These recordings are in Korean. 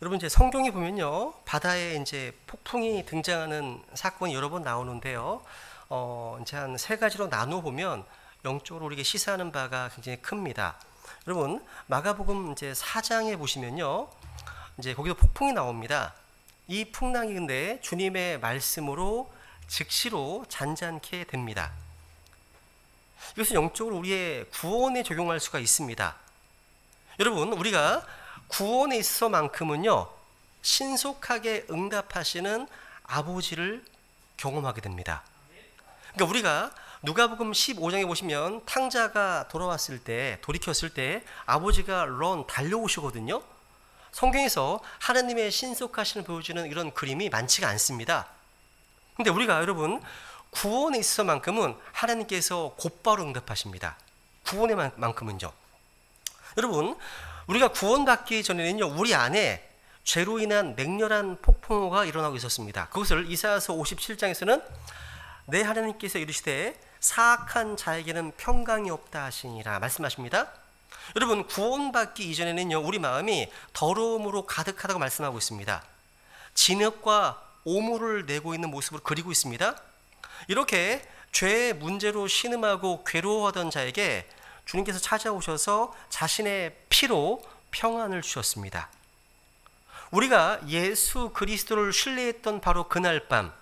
여러분 이제 성경에 보면요, 바다에 이제 폭풍이 등장하는 사건이 여러 번 나오는데요. 이제 한 세 가지로 나누어 보면 영적으로 우리에게 시사하는 바가 굉장히 큽니다. 여러분 마가복음 이제 4장에 보시면요, 이제 거기도 폭풍이 나옵니다. 이 풍랑이 근데 주님의 말씀으로 즉시로 잔잔케 됩니다. 이것은 영적으로 우리의 구원에 적용할 수가 있습니다. 여러분 우리가 구원에 있어서만큼은요, 신속하게 응답하시는 아버지를 경험하게 됩니다. 그러니까 우리가 누가복음 15장에 보시면 탕자가 돌이켰을 때 아버지가 달려오시거든요. 성경에서 하나님의 신속하심을 보여주는 이런 그림이 많지가 않습니다. 근데 우리가 여러분 구원에 있어서만큼은 하나님께서 곧바로 응답하십니다. 구원에만큼은요. 여러분 우리가 구원받기 전에는요, 우리 안에 죄로 인한 맹렬한 폭풍우가 일어나고 있었습니다. 그것을 이사야서 57장에서는 내 하나님께서 이르시되 사악한 자에게는 평강이 없다 하시니라 말씀하십니다. 여러분 구원받기 이전에는요, 우리 마음이 더러움으로 가득하다고 말씀하고 있습니다. 진흙과 오물을 내고 있는 모습을 그리고 있습니다. 이렇게 죄의 문제로 신음하고 괴로워하던 자에게 주님께서 찾아오셔서 자신의 피로 평안을 주셨습니다. 우리가 예수 그리스도를 신뢰했던 바로 그날 밤,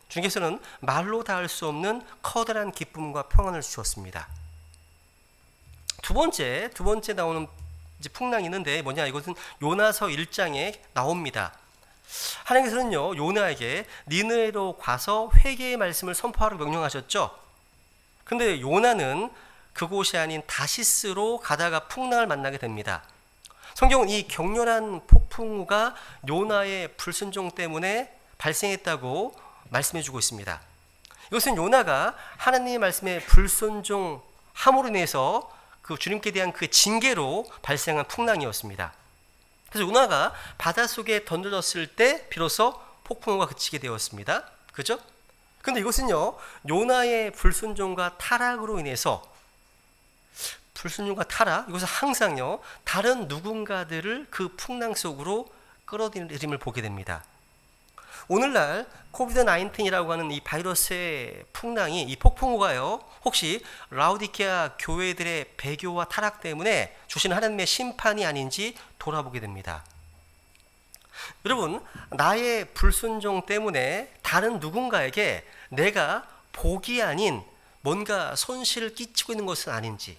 주님께서는 말로 다 할 수 없는 커다란 기쁨과 평안을 주셨습니다. 두 번째 나오는 풍랑이 있는데 뭐냐, 이것은 요나서 1장에 나옵니다. 하나님께서는요, 요나에게 니느웨로 가서 회개의 말씀을 선포하라고 명령하셨죠. 근데 요나는 그곳이 아닌 다시스로 가다가 풍랑을 만나게 됩니다. 성경은 이 격렬한 폭풍우가 요나의 불순종 때문에 발생했다고 말씀해주고 있습니다. 이것은 요나가 하나님의 말씀에 불순종함으로 인해서 그 주님께 대한 그 징계로 발생한 풍랑이었습니다. 그래서 요나가 바닷속에 던져졌을 때 비로소 폭풍우가 그치게 되었습니다. 그죠? 근데 이것은요, 요나의 불순종과 타락으로 인해서, 이것은 항상요, 다른 누군가들을 그 풍랑 속으로 끌어들임을 보게 됩니다. 오늘날 코비드-19이라고 하는 이 바이러스의 풍랑이, 이 폭풍우가요, 혹시 라우디케아 교회들의 배교와 타락 때문에 주신 하나님의 심판이 아닌지 돌아보게 됩니다. 여러분, 나의 불순종 때문에 다른 누군가에게 내가 복이 아닌 뭔가 손실을 끼치고 있는 것은 아닌지,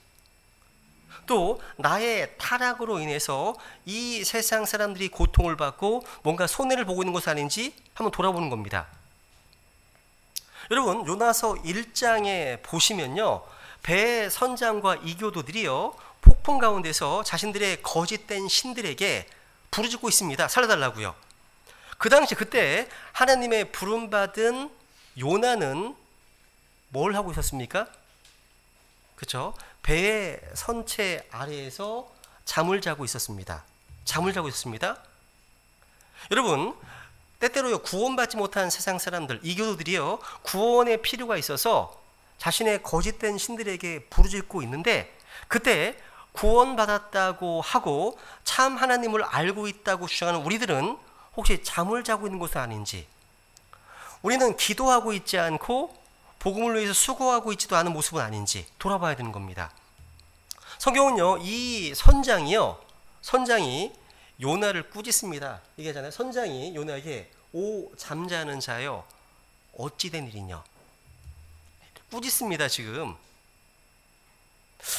또 나의 타락으로 인해서 이 세상 사람들이 고통을 받고 뭔가 손해를 보고 있는 것은 아닌지 한번 돌아보는 겁니다. 여러분 요나서 1장에 보시면요, 배 선장과 이교도들이요, 폭풍 가운데서 자신들의 거짓된 신들에게 부르짖고 있습니다. 살려달라고요. 그 당시 그때 하나님의 부름받은 요나는 뭘 하고 있었습니까? 그렇죠? 배의 선체 아래에서 잠을 자고 있었습니다. 여러분 때때로 구원받지 못한 세상 사람들, 이교도들이요, 구원의 필요가 있어서 자신의 거짓된 신들에게 부르짖고 있는데, 그때 구원받았다고 하고 참 하나님을 알고 있다고 주장하는 우리들은 혹시 잠을 자고 있는 것은 아닌지, 우리는 기도하고 있지 않고 복음을 위해서 수고하고 있지도 않은 모습은 아닌지 돌아봐야 되는 겁니다. 성경은요, 이 선장이 요나를 꾸짖습니다. 얘기하잖아요. 선장이 요나에게 오 잠자는 자여 어찌 된 일이냐, 꾸짖습니다. 지금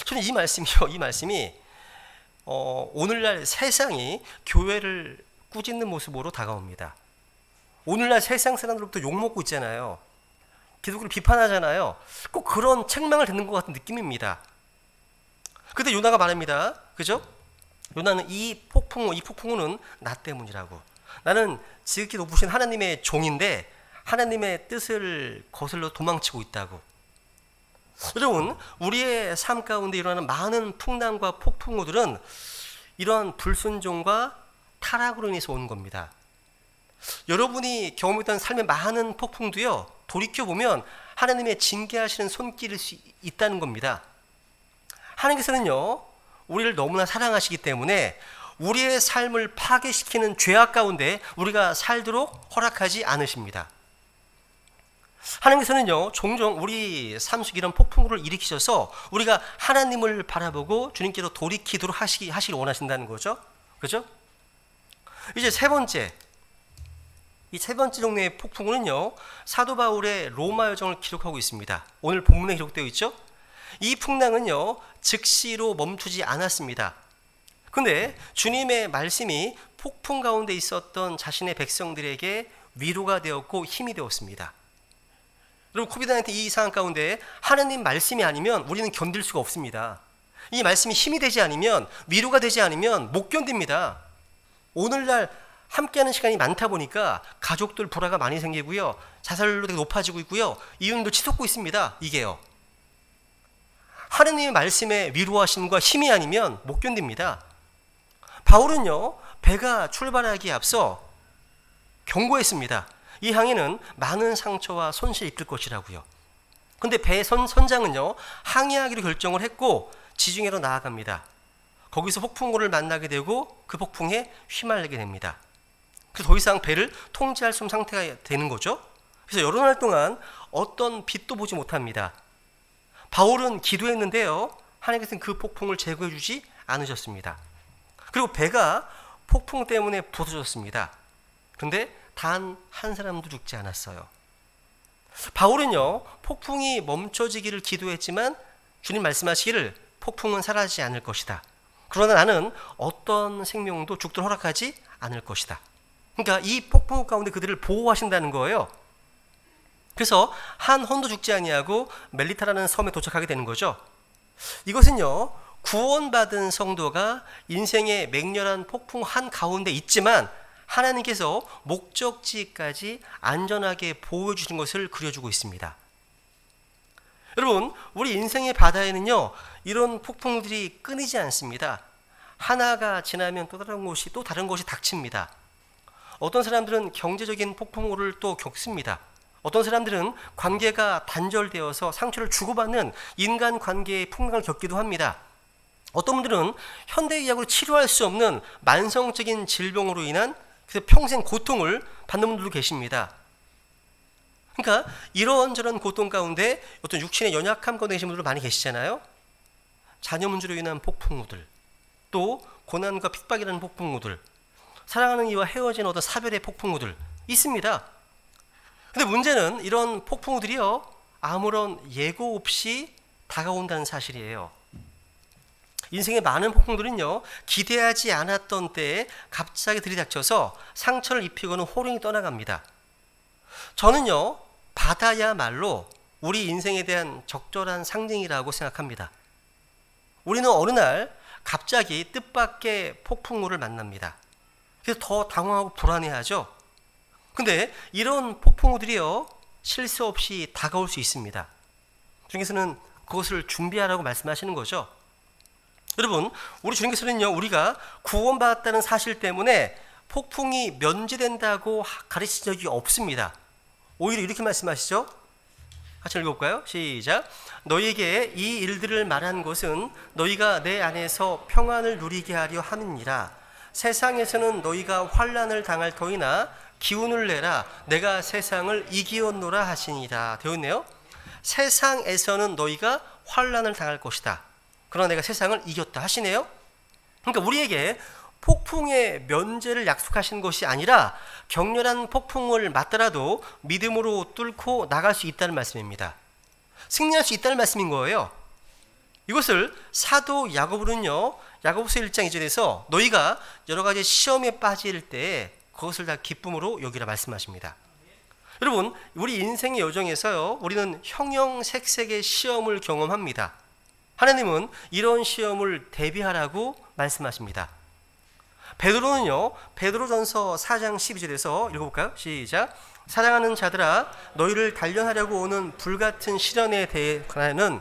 저는 이 말씀이 오늘날 세상이 교회를 꾸짖는 모습으로 다가옵니다. 오늘날 세상 사람들로부터 욕먹고 있잖아요. 기독교를 비판하잖아요. 꼭 그런 책망을 듣는 것 같은 느낌입니다. 그때 요나가 말합니다. 그죠? 요나는 이 폭풍우는 나 때문이라고. 나는 지극히 높으신 하나님의 종인데 하나님의 뜻을 거슬러 도망치고 있다고. 여러분 우리의 삶 가운데 일어나는 많은 풍랑과 폭풍우들은 이러한 불순종과 타락으로 인해서 오는 겁니다. 여러분이 경험했던 삶의 많은 폭풍도요, 돌이켜보면 하나님의 징계하시는 손길일 수 있다는 겁니다. 하나님께서는요, 우리를 너무나 사랑하시기 때문에 우리의 삶을 파괴시키는 죄악 가운데 우리가 살도록 허락하지 않으십니다. 하나님께서는요, 종종 우리 삶 속에 이런 폭풍우를 일으키셔서 우리가 하나님을 바라보고 주님께로 돌이키도록 하시길 원하신다는 거죠. 그죠? 이제 세 번째, 이 세 번째 종류의 폭풍우는요, 사도 바울의 로마 여정을 기록하고 있습니다. 오늘 본문에 기록되어 있죠. 이 풍랑은요, 즉시로 멈추지 않았습니다. 근데 주님의 말씀이 폭풍 가운데 있었던 자신의 백성들에게 위로가 되었고 힘이 되었습니다. 여러분, 코비드-19 이 상황 가운데 하나님 말씀이 아니면 우리는 견딜 수가 없습니다. 이 말씀이 힘이 되지 않으면, 위로가 되지 않으면 못 견딥니다. 오늘날 함께하는 시간이 많다 보니까 가족들 불화가 많이 생기고요, 자살률도 되게 높아지고 있고요, 이혼도 치솟고 있습니다. 이게요, 하나님의 말씀에 위로하심과 힘이 아니면 못 견딥니다. 바울은요, 배가 출발하기에 앞서 경고했습니다. 이 항해는 많은 상처와 손실을 입을 것이라고요. 근데 배의 선장은요, 항해하기로 결정을 했고 지중해로 나아갑니다. 거기서 폭풍우를 만나게 되고 그 폭풍에 휘말리게 됩니다. 그래서 더 이상 배를 통제할 수 없는 상태가 되는 거죠. 그래서 여러 날 동안 어떤 빛도 보지 못합니다. 바울은 기도했는데요, 하나님께서는 그 폭풍을 제거해 주지 않으셨습니다. 그리고 배가 폭풍 때문에 부서졌습니다. 그런데 단 한 사람도 죽지 않았어요. 바울은요, 폭풍이 멈춰지기를 기도했지만 주님 말씀하시기를 폭풍은 사라지지 않을 것이다. 그러나 나는 어떤 생명도 죽도록 허락하지 않을 것이다. 그러니까 이 폭풍 가운데 그들을 보호하신다는 거예요. 그래서 한 혼도 죽지 아니하고 멜리타라는 섬에 도착하게 되는 거죠. 이것은요, 구원받은 성도가 인생의 맹렬한 폭풍 한 가운데 있지만 하나님께서 목적지까지 안전하게 보호해 주신 것을 그려주고 있습니다. 여러분, 우리 인생의 바다에는요, 이런 폭풍들이 끊이지 않습니다. 하나가 지나면 또 다른 곳이 닥칩니다. 어떤 사람들은 경제적인 폭풍우를 또 겪습니다. 어떤 사람들은 관계가 단절되어서 상처를 주고받는 인간관계의 풍랑을 겪기도 합니다. 어떤 분들은 현대의학으로 치료할 수 없는 만성적인 질병으로 인한 그래서 평생 고통을 받는 분들도 계십니다. 그러니까 이런저런 고통 가운데 어떤 육신의 연약함 가운데 계신 분들 많이 계시잖아요. 자녀 문제로 인한 폭풍우들, 또 고난과 핍박이라는 폭풍우들, 사랑하는 이와 헤어진 어떤 사별의 폭풍우들 있습니다. 근데 문제는 이런 폭풍우들이요, 아무런 예고 없이 다가온다는 사실이에요. 인생의 많은 폭풍들은요, 기대하지 않았던 때에 갑자기 들이닥쳐서 상처를 입히고는 호령이 떠나갑니다. 저는요, 바다야말로 우리 인생에 대한 적절한 상징이라고 생각합니다. 우리는 어느 날 갑자기 뜻밖의 폭풍우를 만납니다. 그래서 더 당황하고 불안해하죠. 근데 이런 폭풍우들이요, 실수 없이 다가올 수 있습니다. 주님께서는 그것을 준비하라고 말씀하시는 거죠. 여러분, 우리 주님께서는요, 우리가 구원받았다는 사실 때문에 폭풍이 면제된다고 가르친 적이 없습니다. 오히려 이렇게 말씀하시죠. 같이 읽어볼까요? 시작. 너희에게 이 일들을 말한 것은 너희가 내 안에서 평안을 누리게 하려 함이니라. 세상에서는 너희가 환난을 당할 터이나 기운을 내라. 내가 세상을 이기었노라 하시니라. 되어 있네요. 세상에서는 너희가 환난을 당할 것이다. 그러나 내가 세상을 이겼다 하시네요. 그러니까 우리에게 폭풍의 면제를 약속하신 것이 아니라 격렬한 폭풍을 맞더라도 믿음으로 뚫고 나갈 수 있다는 말씀입니다. 승리할 수 있다는 말씀인 거예요. 이것을 사도 야고보는요, 야고보서 1장 2절에서 너희가 여러 가지 시험에 빠질 때 그것을 다 기쁨으로 여기라 말씀하십니다. 여러분, 우리 인생의 여정에서요, 우리는 형형색색의 시험을 경험합니다. 하나님은 이런 시험을 대비하라고 말씀하십니다. 베드로는요, 베드로전서 4장 12절에서 읽어볼까요? 시작. 사랑하는 자들아, 너희를 단련하려고 오는 불같은 시련에 대해서는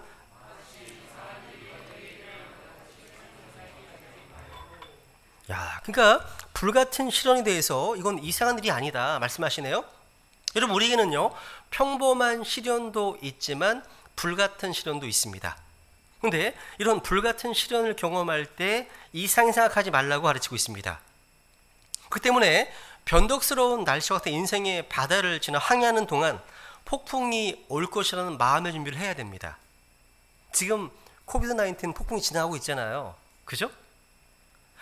그러니까 불같은 시련에 대해서 이건 이상한 일이 아니다 말씀하시네요. 여러분, 우리에게는요, 평범한 시련도 있지만 불같은 시련도 있습니다. 근데 이런 불같은 시련을 경험할 때 이상히 생각하지 말라고 가르치고 있습니다. 그 때문에 변덕스러운 날씨와 같은 인생의 바다를 지나 항해하는 동안 폭풍이 올 것이라는 마음의 준비를 해야 됩니다. 지금 코비드-19 폭풍이 지나가고 있잖아요. 그죠?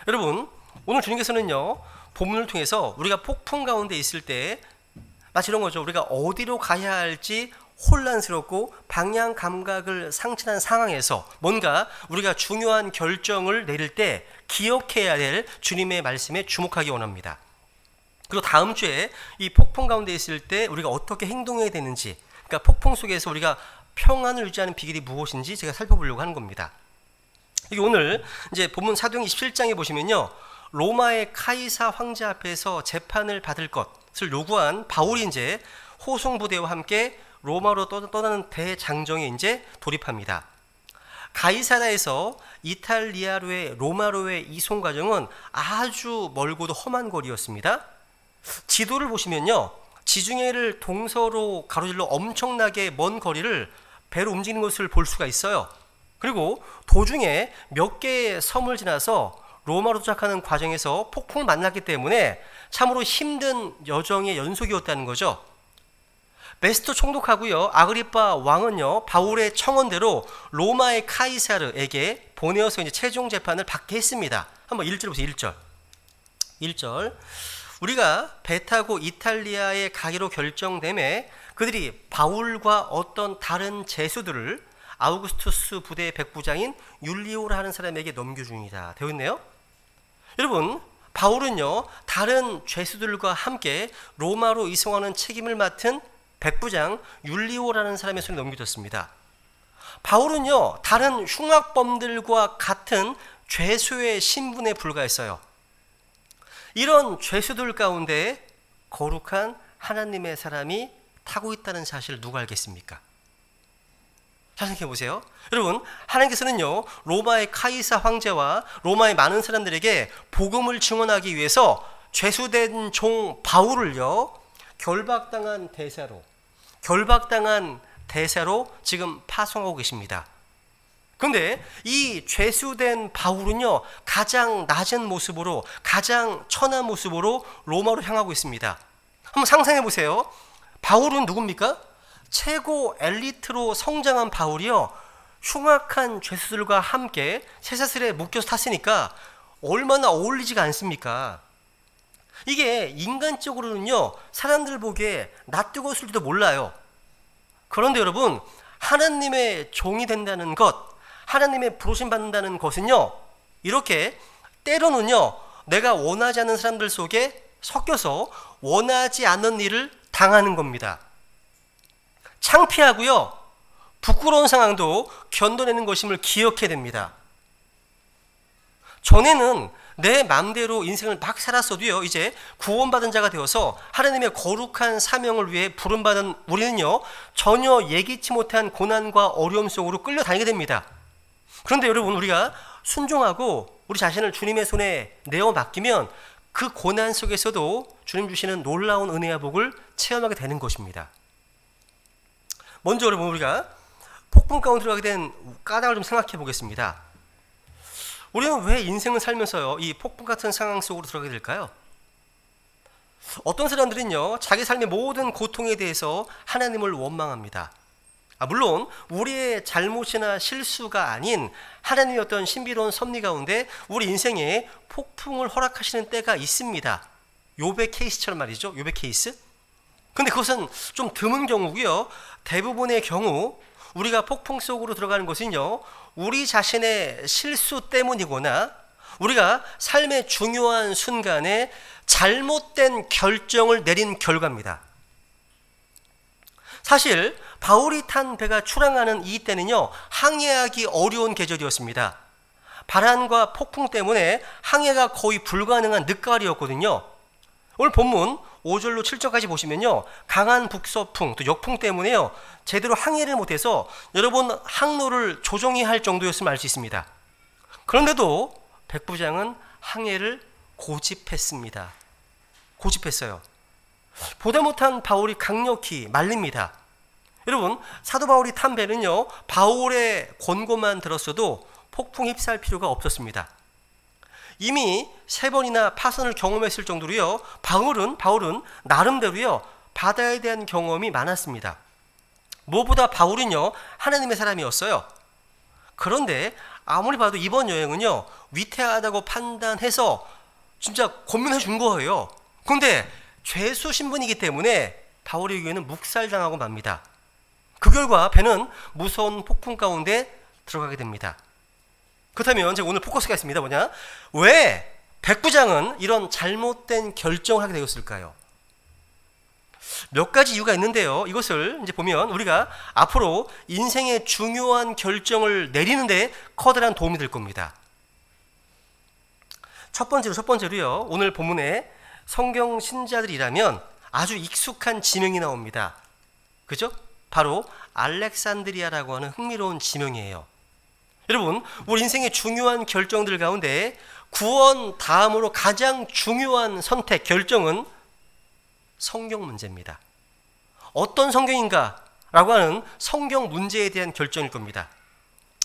여러분, 오늘 주님께서는요, 본문을 통해서 우리가 폭풍 가운데 있을 때 마치 이런 거죠. 우리가 어디로 가야 할지 혼란스럽고 방향 감각을 상실한 상황에서 뭔가 우리가 중요한 결정을 내릴 때 기억해야 될 주님의 말씀에 주목하기 원합니다. 그리고 다음 주에 이 폭풍 가운데 있을 때 우리가 어떻게 행동해야 되는지, 그러니까 폭풍 속에서 우리가 평안을 유지하는 비결이 무엇인지 제가 살펴보려고 하는 겁니다. 이게 오늘 이제 본문 사도행 27장에 보시면요, 로마의 카이사 황제 앞에서 재판을 받을 것을 요구한 바울이 이제 호송부대와 함께 로마로 떠나는 대장정에 이제 돌입합니다. 가이사라에서 이탈리아로의 로마로의 이송 과정은 아주 멀고도 험한 거리였습니다. 지도를 보시면요, 지중해를 동서로 가로질러 엄청나게 먼 거리를 배로 움직이는 것을 볼 수가 있어요. 그리고 도중에 몇 개의 섬을 지나서 로마로 도착하는 과정에서 폭풍을 만났기 때문에 참으로 힘든 여정의 연속이었다는 거죠. 베스토 총독하고요, 아그리파 왕은요, 바울의 청원대로 로마의 카이사르에게 보내어서 이제 최종 재판을 받게 했습니다. 한번 1절 보세요. 1절. 우리가 배 타고 이탈리아에 가기로 결정됨에 그들이 바울과 어떤 다른 죄수들을 아우구스투스 부대의 백부장인 율리오라 하는 사람에게 넘겨줍니다. 되어 있네요. 여러분, 바울은요, 다른 죄수들과 함께 로마로 이송하는 책임을 맡은 백부장 율리오라는 사람의 손에 넘겨졌습니다. 바울은요, 다른 흉악범들과 같은 죄수의 신분에 불과했어요. 이런 죄수들 가운데 거룩한 하나님의 사람이 타고 있다는 사실을 누가 알겠습니까? 잘 생각해 보세요. 여러분, 하나님께서는요, 로마의 카이사 황제와 로마의 많은 사람들에게 복음을 증언하기 위해서 죄수된 종 바울을요, 결박당한 대사로 지금 파송하고 계십니다. 그런데 이 죄수된 바울은요, 가장 낮은 모습으로, 가장 천한 모습으로 로마로 향하고 있습니다. 한번 상상해 보세요. 바울은 누굽니까? 최고 엘리트로 성장한 바울이요, 흉악한 죄수들과 함께 쇠사슬에 묶여서 탔으니까 얼마나 어울리지가 않습니까? 이게 인간적으로는요, 사람들 보기에 낯뜨거웠을지도 몰라요. 그런데 여러분, 하나님의 종이 된다는 것, 하나님의 부르심 받는다는 것은요, 이렇게 때로는요, 내가 원하지 않는 사람들 속에 섞여서 원하지 않는 일을 당하는 겁니다. 창피하고요, 부끄러운 상황도 견뎌내는 것임을 기억해야 됩니다. 전에는 내 마음대로 인생을 막 살았어도요, 이제 구원받은 자가 되어서 하나님의 거룩한 사명을 위해 부름받은 우리는요, 전혀 예기치 못한 고난과 어려움 속으로 끌려다니게 됩니다. 그런데 여러분, 우리가 순종하고 우리 자신을 주님의 손에 내어 맡기면 그 고난 속에서도 주님 주시는 놀라운 은혜와 복을 체험하게 되는 것입니다. 먼저 여러분, 우리가 폭풍 가운데 들어가게 된 까닭을 좀 생각해 보겠습니다. 우리는 왜 인생을 살면서요, 이 폭풍 같은 상황 속으로 들어가게 될까요? 어떤 사람들은요, 자기 삶의 모든 고통에 대해서 하나님을 원망합니다. 물론 우리의 잘못이나 실수가 아닌 하나님의 어떤 신비로운 섭리 가운데 우리 인생에 폭풍을 허락하시는 때가 있습니다. 욥의 케이스처럼 말이죠. 욥의 케이스. 근데 그것은 좀 드문 경우고요. 대부분의 경우 우리가 폭풍 속으로 들어가는 것은요, 우리 자신의 실수 때문이거나 우리가 삶의 중요한 순간에 잘못된 결정을 내린 결과입니다. 사실 바울이 탄 배가 출항하는 이 때는요, 항해하기 어려운 계절이었습니다. 바람과 폭풍 때문에 항해가 거의 불가능한 늦가을이었거든요. 오늘 본문 5절로 7절까지 보시면요, 강한 북서풍 또 역풍 때문에요, 제대로 항해를 못해서 여러분 항로를 조정해야 할 정도였음을 알 수 있습니다. 그런데도 백부장은 항해를 고집했습니다. 고집했어요. 보다 못한 바울이 강력히 말립니다. 여러분, 사도 바울이 탄 배는요, 바울의 권고만 들었어도 폭풍 휩싸일 필요가 없었습니다. 이미 3번이나 파선을 경험했을 정도로요, 바울은 나름대로요, 바다에 대한 경험이 많았습니다. 무엇보다 바울은요, 하나님의 사람이었어요. 그런데 아무리 봐도 이번 여행은요, 위태하다고 판단해서 진짜 고민해 준 거예요. 그런데 죄수 신분이기 때문에 바울에게는 묵살당하고 맙니다. 그 결과 배는 무서운 폭풍 가운데 들어가게 됩니다. 그렇다면 제가 오늘 포커스가 있습니다. 왜 백부장은 이런 잘못된 결정을 하게 되었을까요? 몇 가지 이유가 있는데요. 이것을 이제 보면 우리가 앞으로 인생의 중요한 결정을 내리는데 커다란 도움이 될 겁니다. 첫 번째로요. 오늘 본문에 성경 신자들이라면 아주 익숙한 지명이 나옵니다. 그죠? 바로 알렉산드리아라고 하는 흥미로운 지명이에요. 여러분, 우리 인생의 중요한 결정들 가운데 구원 다음으로 가장 중요한 선택, 결정은 성경 문제입니다. 어떤 성경인가? 라고 하는 성경 문제에 대한 결정일 겁니다.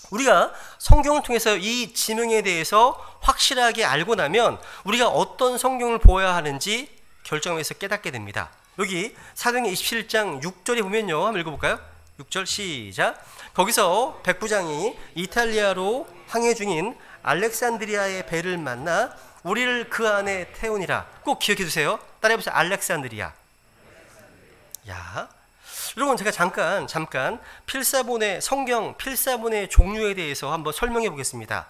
우리가 성경을 통해서 이 지명에 대해서 확실하게 알고 나면 우리가 어떤 성경을 보아야 하는지 결정에서 깨닫게 됩니다. 여기 사도행전 27장 6절에 보면요, 한번 읽어볼까요? 6절 시작. 거기서 백부장이 이탈리아로 항해 중인 알렉산드리아의 배를 만나 우리를 그 안에 태우니라. 꼭 기억해 주세요. 따라해보세요. 알렉산드리아. 야, 여러분, 제가 잠깐 성경 필사본의 종류에 대해서 한번 설명해 보겠습니다.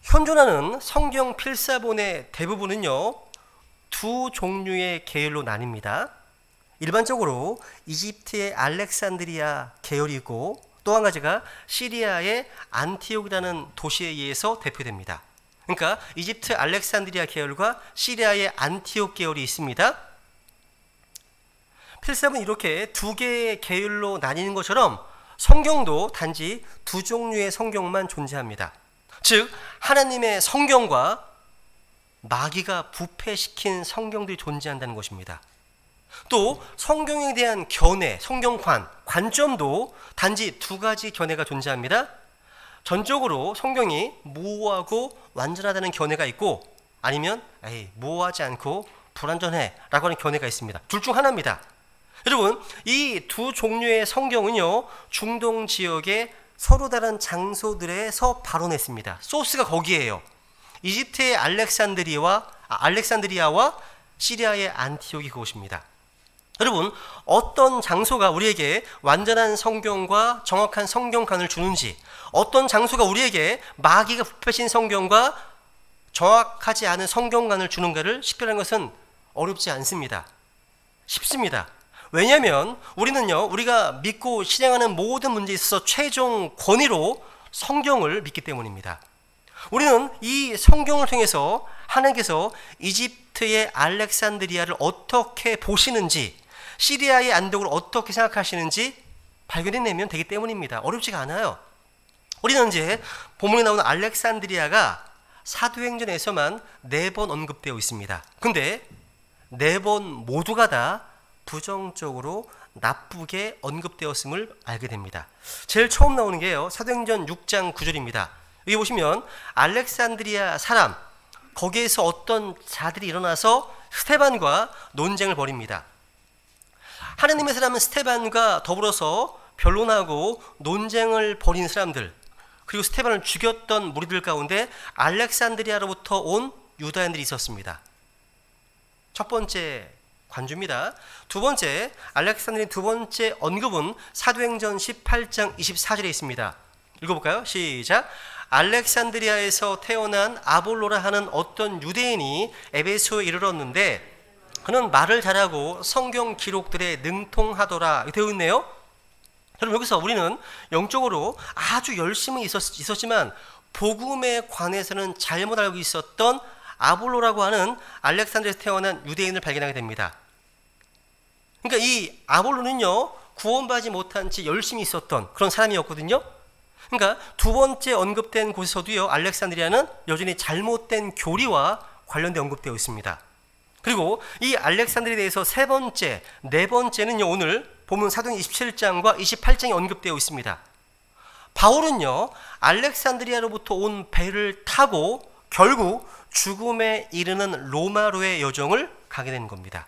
현존하는 성경 필사본의 대부분은요, 두 종류의 계열로 나뉩니다. 일반적으로 이집트의 알렉산드리아 계열이고, 또 한 가지가 시리아의 안티옥이라는 도시에 의해서 대표됩니다. 그러니까 이집트 알렉산드리아 계열과 시리아의 안티옥 계열이 있습니다. 필사본이 이렇게 두 개의 계열로 나뉘는 것처럼 성경도 단지 두 종류의 성경만 존재합니다. 즉, 하나님의 성경과 마귀가 부패시킨 성경들이 존재한다는 것입니다. 또 성경에 대한 견해, 성경관, 관점도 단지 두 가지 견해가 존재합니다. 전적으로 성경이 모호하고 완전하다는 견해가 있고, 아니면 모호하지 않고 불완전해 라고 하는 견해가 있습니다. 둘 중 하나입니다. 여러분, 이 두 종류의 성경은요, 중동 지역의 서로 다른 장소들에서 발원했습니다. 소스가 거기에요. 이집트의 알렉산드리아와 시리아의 안티옥이 그곳입니다. 여러분, 어떤 장소가 우리에게 완전한 성경과 정확한 성경관을 주는지, 어떤 장소가 우리에게 마귀가 부패신 성경과 정확하지 않은 성경관을 주는가를 식별하는 것은 어렵지 않습니다. 쉽습니다. 왜냐하면 우리가 믿고 실행하는 모든 문제에 있어서 최종 권위로 성경을 믿기 때문입니다. 우리는 이 성경을 통해서 하나님께서 이집트의 알렉산드리아를 어떻게 보시는지, 시리아의 안독을 어떻게 생각하시는지 발견해내면 되기 때문입니다. 어렵지가 않아요. 우리는 이제 본문에 나오는 알렉산드리아가 사도행전에서만 4번 언급되어 있습니다. 근데 4번 모두가 다 부정적으로 나쁘게 언급되었음을 알게 됩니다. 제일 처음 나오는 게요, 사도행전 6장 9절입니다. 여기 보시면 알렉산드리아 사람, 거기에서 어떤 자들이 일어나서 스테반과 논쟁을 벌입니다. 하나님의 사람은 스테반과 더불어서 변론하고 논쟁을 벌인 사람들, 그리고 스테반을 죽였던 무리들 가운데 알렉산드리아로부터 온 유다인들이 있었습니다. 첫 번째 관주입니다. 두 번째, 알렉산드리아 두 번째 언급은 사도행전 18장 24절에 있습니다. 읽어볼까요? 시작. 알렉산드리아에서 태어난 아볼로라 하는 어떤 유대인이 에베소에 이르렀는데 그는 말을 잘하고 성경 기록들에 능통하더라. 되어 있네요. 여러분, 여기서 우리는 영적으로 아주 열심히 있었지만 복음에 관해서는 잘못 알고 있었던 아볼로라고 하는 알렉산드리아에서 태어난 유대인을 발견하게 됩니다. 그러니까 이 아볼로는요, 구원받지 못한 채 열심히 있었던 그런 사람이었거든요. 그러니까 두 번째 언급된 곳에서도요, 알렉산드리아는 여전히 잘못된 교리와 관련된 언급되어 있습니다. 그리고 이 알렉산드리아에 대해서 세 번째, 네 번째는요, 오늘 본문 사도행 27장과 28장에 언급되어 있습니다. 바울은요, 알렉산드리아로부터 온 배를 타고 결국 죽음에 이르는 로마로의 여정을 가게 된 겁니다.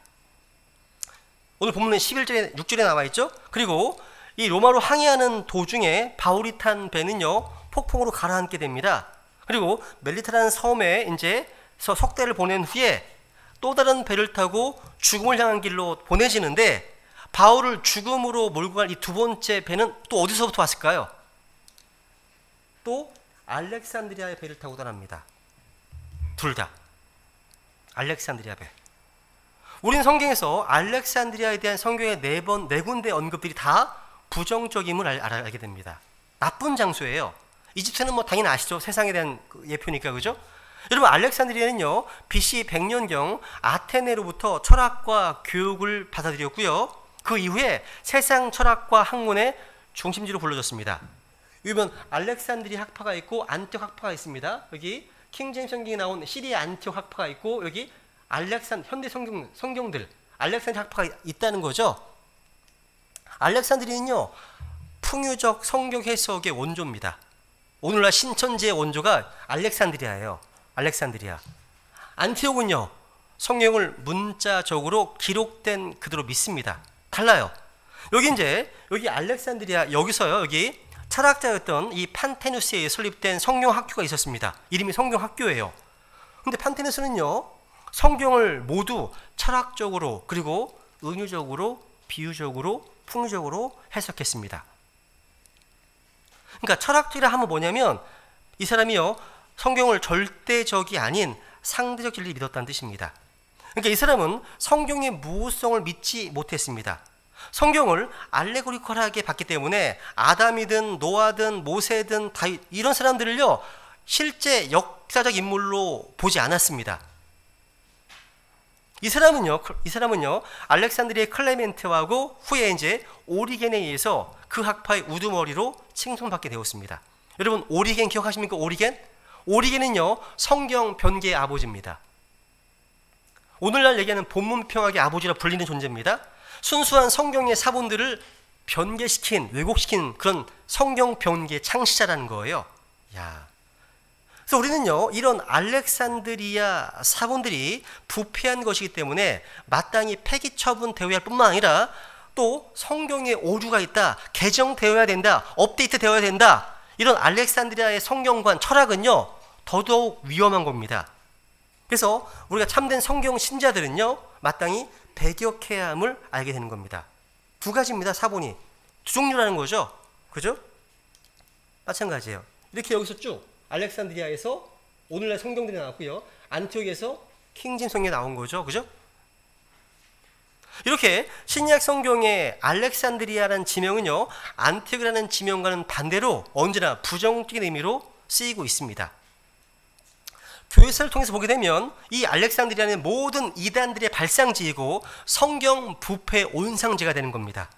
오늘 본문은 11절에 6절에 나와 있죠. 그리고 이 로마로 항해하는 도중에 바울이 탄 배는요, 폭풍으로 가라앉게 됩니다. 그리고 멜리타라는 섬에 이제 석 달을 보낸 후에 또 다른 배를 타고 죽음을 향한 길로 보내지는데, 바울을 죽음으로 몰고 갈 이 두 번째 배는 또 어디서부터 왔을까요? 또 알렉산드리아의 배를 타고 떠납니다. 둘 다 알렉산드리아 배. 우리는 성경에서 알렉산드리아에 대한 성경의 네 군데 언급들이 다 부정적임을 알게 됩니다. 나쁜 장소예요. 이집트는 뭐 당연히 아시죠? 세상에 대한 예표니까, 그죠? 여러분, 알렉산드리아는요, BC 100년경 아테네로부터 철학과 교육을 받아들였고요. 그 이후에 세상 철학과 학문의 중심지로 불러졌습니다. 여러분, 알렉산드리아 학파가 있고 안티옥 학파가 있습니다. 여기 킹제임스 성경에 나온 시리아 안티옥 학파가 있고, 여기 현대 성경들 알렉산드리아 학파가 있다는 거죠. 알렉산드리아는요, 풍유적 성경 해석의 원조입니다. 오늘날 신천지의 원조가 알렉산드리아예요. 알렉산드리아. 안티옥은요, 성경을 문자적으로 기록된 그대로 믿습니다. 달라요. 여기 알렉산드리아, 여기서요, 여기 철학자였던 이 판테누스에 설립된 성경학교가 있었습니다. 이름이 성경학교예요. 근데 판테누스는요, 성경을 모두 철학적으로, 그리고 은유적으로, 비유적으로, 풍유적으로 해석했습니다. 그러니까 철학적이라 하면 뭐냐면, 이 사람이요, 성경을 절대적이 아닌 상대적 진리를 믿었다는 뜻입니다. 그러니까 이 사람은 성경의 무성을 믿지 못했습니다. 성경을 알레고리컬하게 봤기 때문에 아담이든 노아든 모세든 다윗, 이런 사람들을요, 실제 역사적 인물로 보지 않았습니다. 이 사람은요 알렉산드리아의 클레멘트하고 후에 이제 오리겐에 의해서 그 학파의 우두머리로 칭송받게 되었습니다. 여러분, 오리겐 기억하십니까? 오리겐은요, 성경 변개의 아버지입니다. 오늘날 얘기하는 본문평학의 아버지라 불리는 존재입니다. 순수한 성경의 사본들을 변개시킨, 왜곡시킨 그런 성경 변개 창시자라는 거예요. 그래서 우리는요, 이런 알렉산드리아 사본들이 부패한 것이기 때문에 마땅히 폐기 처분되어야 할 뿐만 아니라 또 성경에 오류가 있다, 개정되어야 된다, 업데이트되어야 된다, 이런 알렉산드리아의 성경관 철학은요, 더더욱 위험한 겁니다. 그래서 우리가 참된 성경 신자들은요, 마땅히 배격해야 함을 알게 되는 겁니다. 두 가지입니다. 사본이 두 종류라는 거죠. 그죠? 마찬가지예요. 이렇게 여기서 쭉 알렉산드리아에서 오늘날 성경들이 나왔고요, 안티옥에서 킹제임스 성경이 나온 거죠. 그죠? 이렇게 신약 성경의 알렉산드리아라는 지명은요, 안티옥이라는 지명과는 반대로 언제나 부정적인 의미로 쓰이고 있습니다. 교회사를 통해서 보게 되면 이 알렉산드리아는 모든 이단들의 발상지이고 성경 부패 온상지가 되는 겁니다.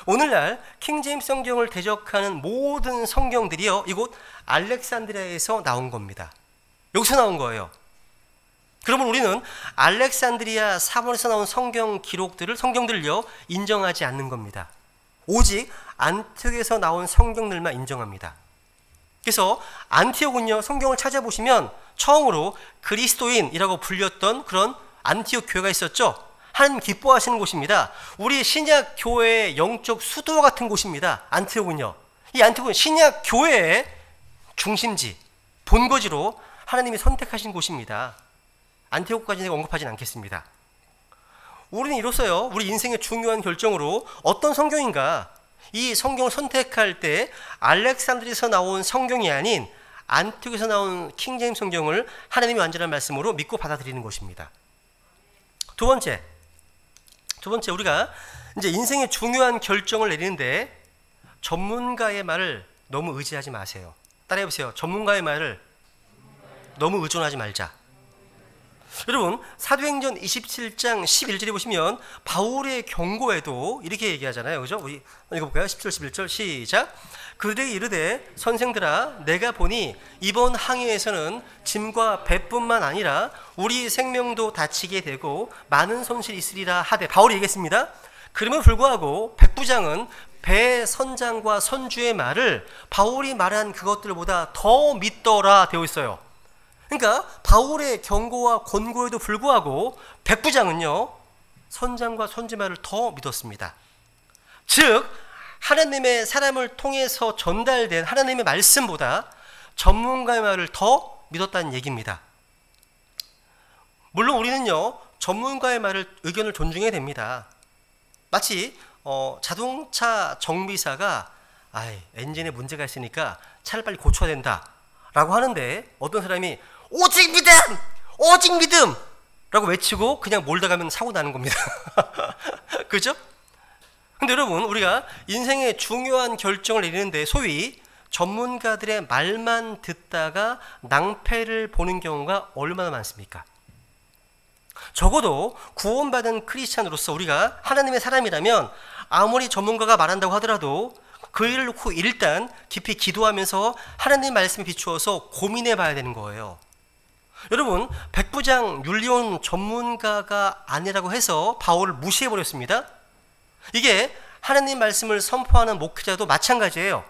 오늘날 킹제임스 성경을 대적하는 모든 성경들이요, 이곳 알렉산드리아에서 나온 겁니다. 여기서 나온 거예요. 그러면 우리는 알렉산드리아 사본에서 나온 성경들을요, 인정하지 않는 겁니다. 오직 안티옥에서 나온 성경들만 인정합니다. 그래서 안티옥은요, 성경을 찾아보시면 처음으로 그리스도인이라고 불렸던 그런 안티옥 교회가 있었죠. 하나님 기뻐하시는 곳입니다. 우리 신약 교회의 영적 수도 같은 곳입니다. 안티옥은요, 이 안티옥은 신약 교회의 중심지, 본거지로 하나님이 선택하신 곳입니다. 안티옥까지 제가 언급하진 않겠습니다. 우리는 이로써요, 우리 인생의 중요한 결정으로 어떤 성경인가, 이 성경을 선택할 때 알렉산드리아에서 나온 성경이 아닌 안티옥에서 나온 킹제임스 성경을 하나님의 완전한 말씀으로 믿고 받아들이는 것입니다. 두 번째, 우리가 이제 인생의 중요한 결정을 내리는데 전문가의 말을 너무 의지하지 마세요. 따라해 보세요. 전문가의 말을 너무 의존하지 말자. 여러분, 사도행전 27장 11절에 보시면 바울의 경고에도 이렇게 얘기하잖아요. 그죠? 우리 읽어볼까요? 10절 11절 시작. 그들에게 이르되 선생들아 내가 보니 이번 항해에서는 짐과 배뿐만 아니라 우리 생명도 다치게 되고 많은 손실이 있으리라 하되, 바울이 얘기했습니다. 그럼에도 불구하고 백부장은 배 선장과 선주의 말을 바울이 말한 그것들보다 더 믿더라 되어 있어요. 그러니까 바울의 경고와 권고에도 불구하고 백부장은요 선장과 선주의 말을 더 믿었습니다. 즉 하나님의 사람을 통해서 전달된 하나님의 말씀보다 전문가의 말을 더 믿었다는 얘기입니다. 물론 우리는요 전문가의 말을, 의견을 존중해야 됩니다. 마치 자동차 정비사가 엔진에 문제가 있으니까 차를 빨리 고쳐야 된다 라고 하는데, 어떤 사람이 오직 믿음! 오직 믿음! 라고 외치고 그냥 몰다 가면 사고 나는 겁니다. 그죠? 근데 여러분, 우리가 인생의 중요한 결정을 내리는데 소위 전문가들의 말만 듣다가 낭패를 보는 경우가 얼마나 많습니까? 적어도 구원받은 크리스찬으로서 우리가 하나님의 사람이라면 아무리 전문가가 말한다고 하더라도 그 일을 놓고 일단 깊이 기도하면서 하나님 말씀에 비추어서 고민해 봐야 되는 거예요. 여러분, 백부장 율리온 전문가가 아니라고 해서 바울을 무시해 버렸습니다. 이게 하나님 말씀을 선포하는 목회자도 마찬가지예요.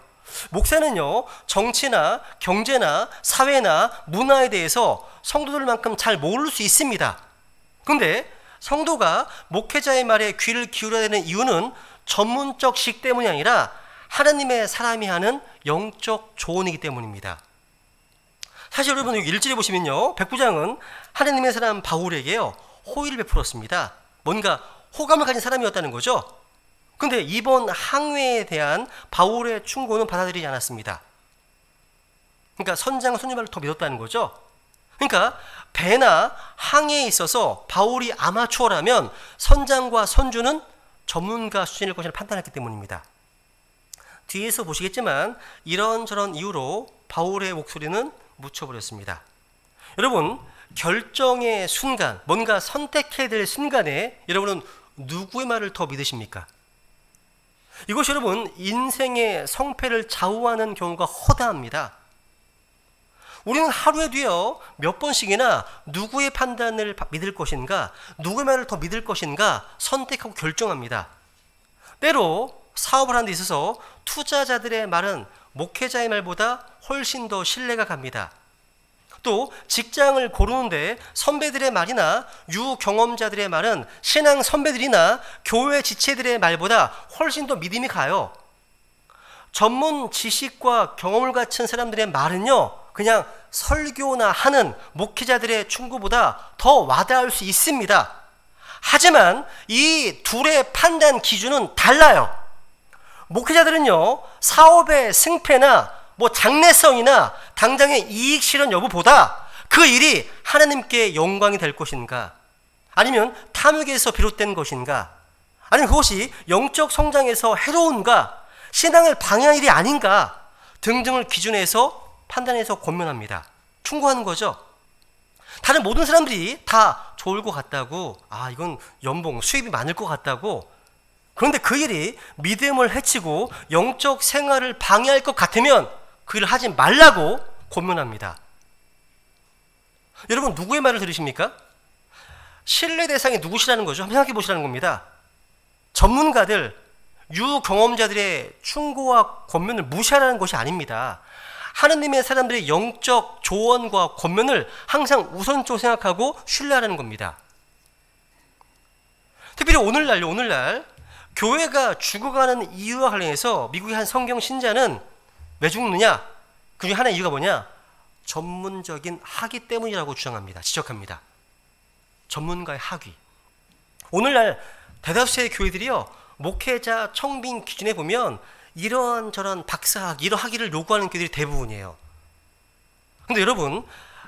목사는요 정치나 경제나 사회나 문화에 대해서 성도들만큼 잘 모를 수 있습니다. 근데 성도가 목회자의 말에 귀를 기울여야 되는 이유는 전문적식 때문이 아니라 하나님의 사람이 하는 영적 조언이기 때문입니다. 사실 여러분 여기 1절에 보시면요 백부장은 하나님의 사람 바울에게요 호의를 베풀었습니다. 뭔가 호감을 가진 사람이었다는 거죠. 근데 이번 항해에 대한 바울의 충고는 받아들이지 않았습니다. 그러니까 선장과 선주말을 더 믿었다는 거죠. 그러니까 배나 항해에 있어서 바울이 아마추어라면 선장과 선주는 전문가 수준일 것이라 판단했기 때문입니다. 뒤에서 보시겠지만 이런저런 이유로 바울의 목소리는 묻혀버렸습니다. 여러분, 결정의 순간, 뭔가 선택해야 될 순간에 여러분은 누구의 말을 더 믿으십니까? 이것이 여러분 인생의 성패를 좌우하는 경우가 허다합니다. 우리는 하루에도요 몇 번씩이나 누구의 판단을 믿을 것인가, 누구의 말을 더 믿을 것인가 선택하고 결정합니다. 때로 사업을 하는 데 있어서 투자자들의 말은 목회자의 말보다 훨씬 더 신뢰가 갑니다. 또 직장을 고르는데 선배들의 말이나 유경험자들의 말은 신앙 선배들이나 교회 지체들의 말보다 훨씬 더 믿음이 가요. 전문 지식과 경험을 갖춘 사람들의 말은요 그냥 설교나 하는 목회자들의 충고보다 더 와닿을 수 있습니다. 하지만 이 둘의 판단 기준은 달라요. 목회자들은요 사업의 승패나 장래성이나 당장의 이익 실현 여부보다 그 일이 하나님께 영광이 될 것인가, 아니면 탐욕에서 비롯된 것인가, 아니면 그것이 영적 성장에서 해로운가, 신앙을 방해할 일이 아닌가 등등을 기준해서 판단해서 권면합니다. 충고하는 거죠. 다른 모든 사람들이 다 좋을 것 같다고, 이건 연봉 수입이 많을 것 같다고, 그런데 그 일이 믿음을 해치고 영적 생활을 방해할 것 같으면 그 일을 하지 말라고 권면합니다. 여러분 누구의 말을 들으십니까? 신뢰 대상이 누구시라는 거죠? 한번 생각해 보시라는 겁니다. 전문가들, 유경험자들의 충고와 권면을 무시하라는 것이 아닙니다. 하느님의 사람들의 영적 조언과 권면을 항상 우선적으로 생각하고 신뢰하라는 겁니다. 특별히 오늘날 교회가 죽어가는 이유와 관련해서 미국의 한 성경 신자는 왜 죽느냐? 그 중에 하나의 이유가 뭐냐? 전문적인 학위 때문이라고 주장합니다. 지적합니다. 전문가의 학위. 오늘날 대다수의 교회들이요 목회자 청빙 기준에 보면 이런저런 박사학위, 이런 학위를 요구하는 교회들이 대부분이에요. 근데 여러분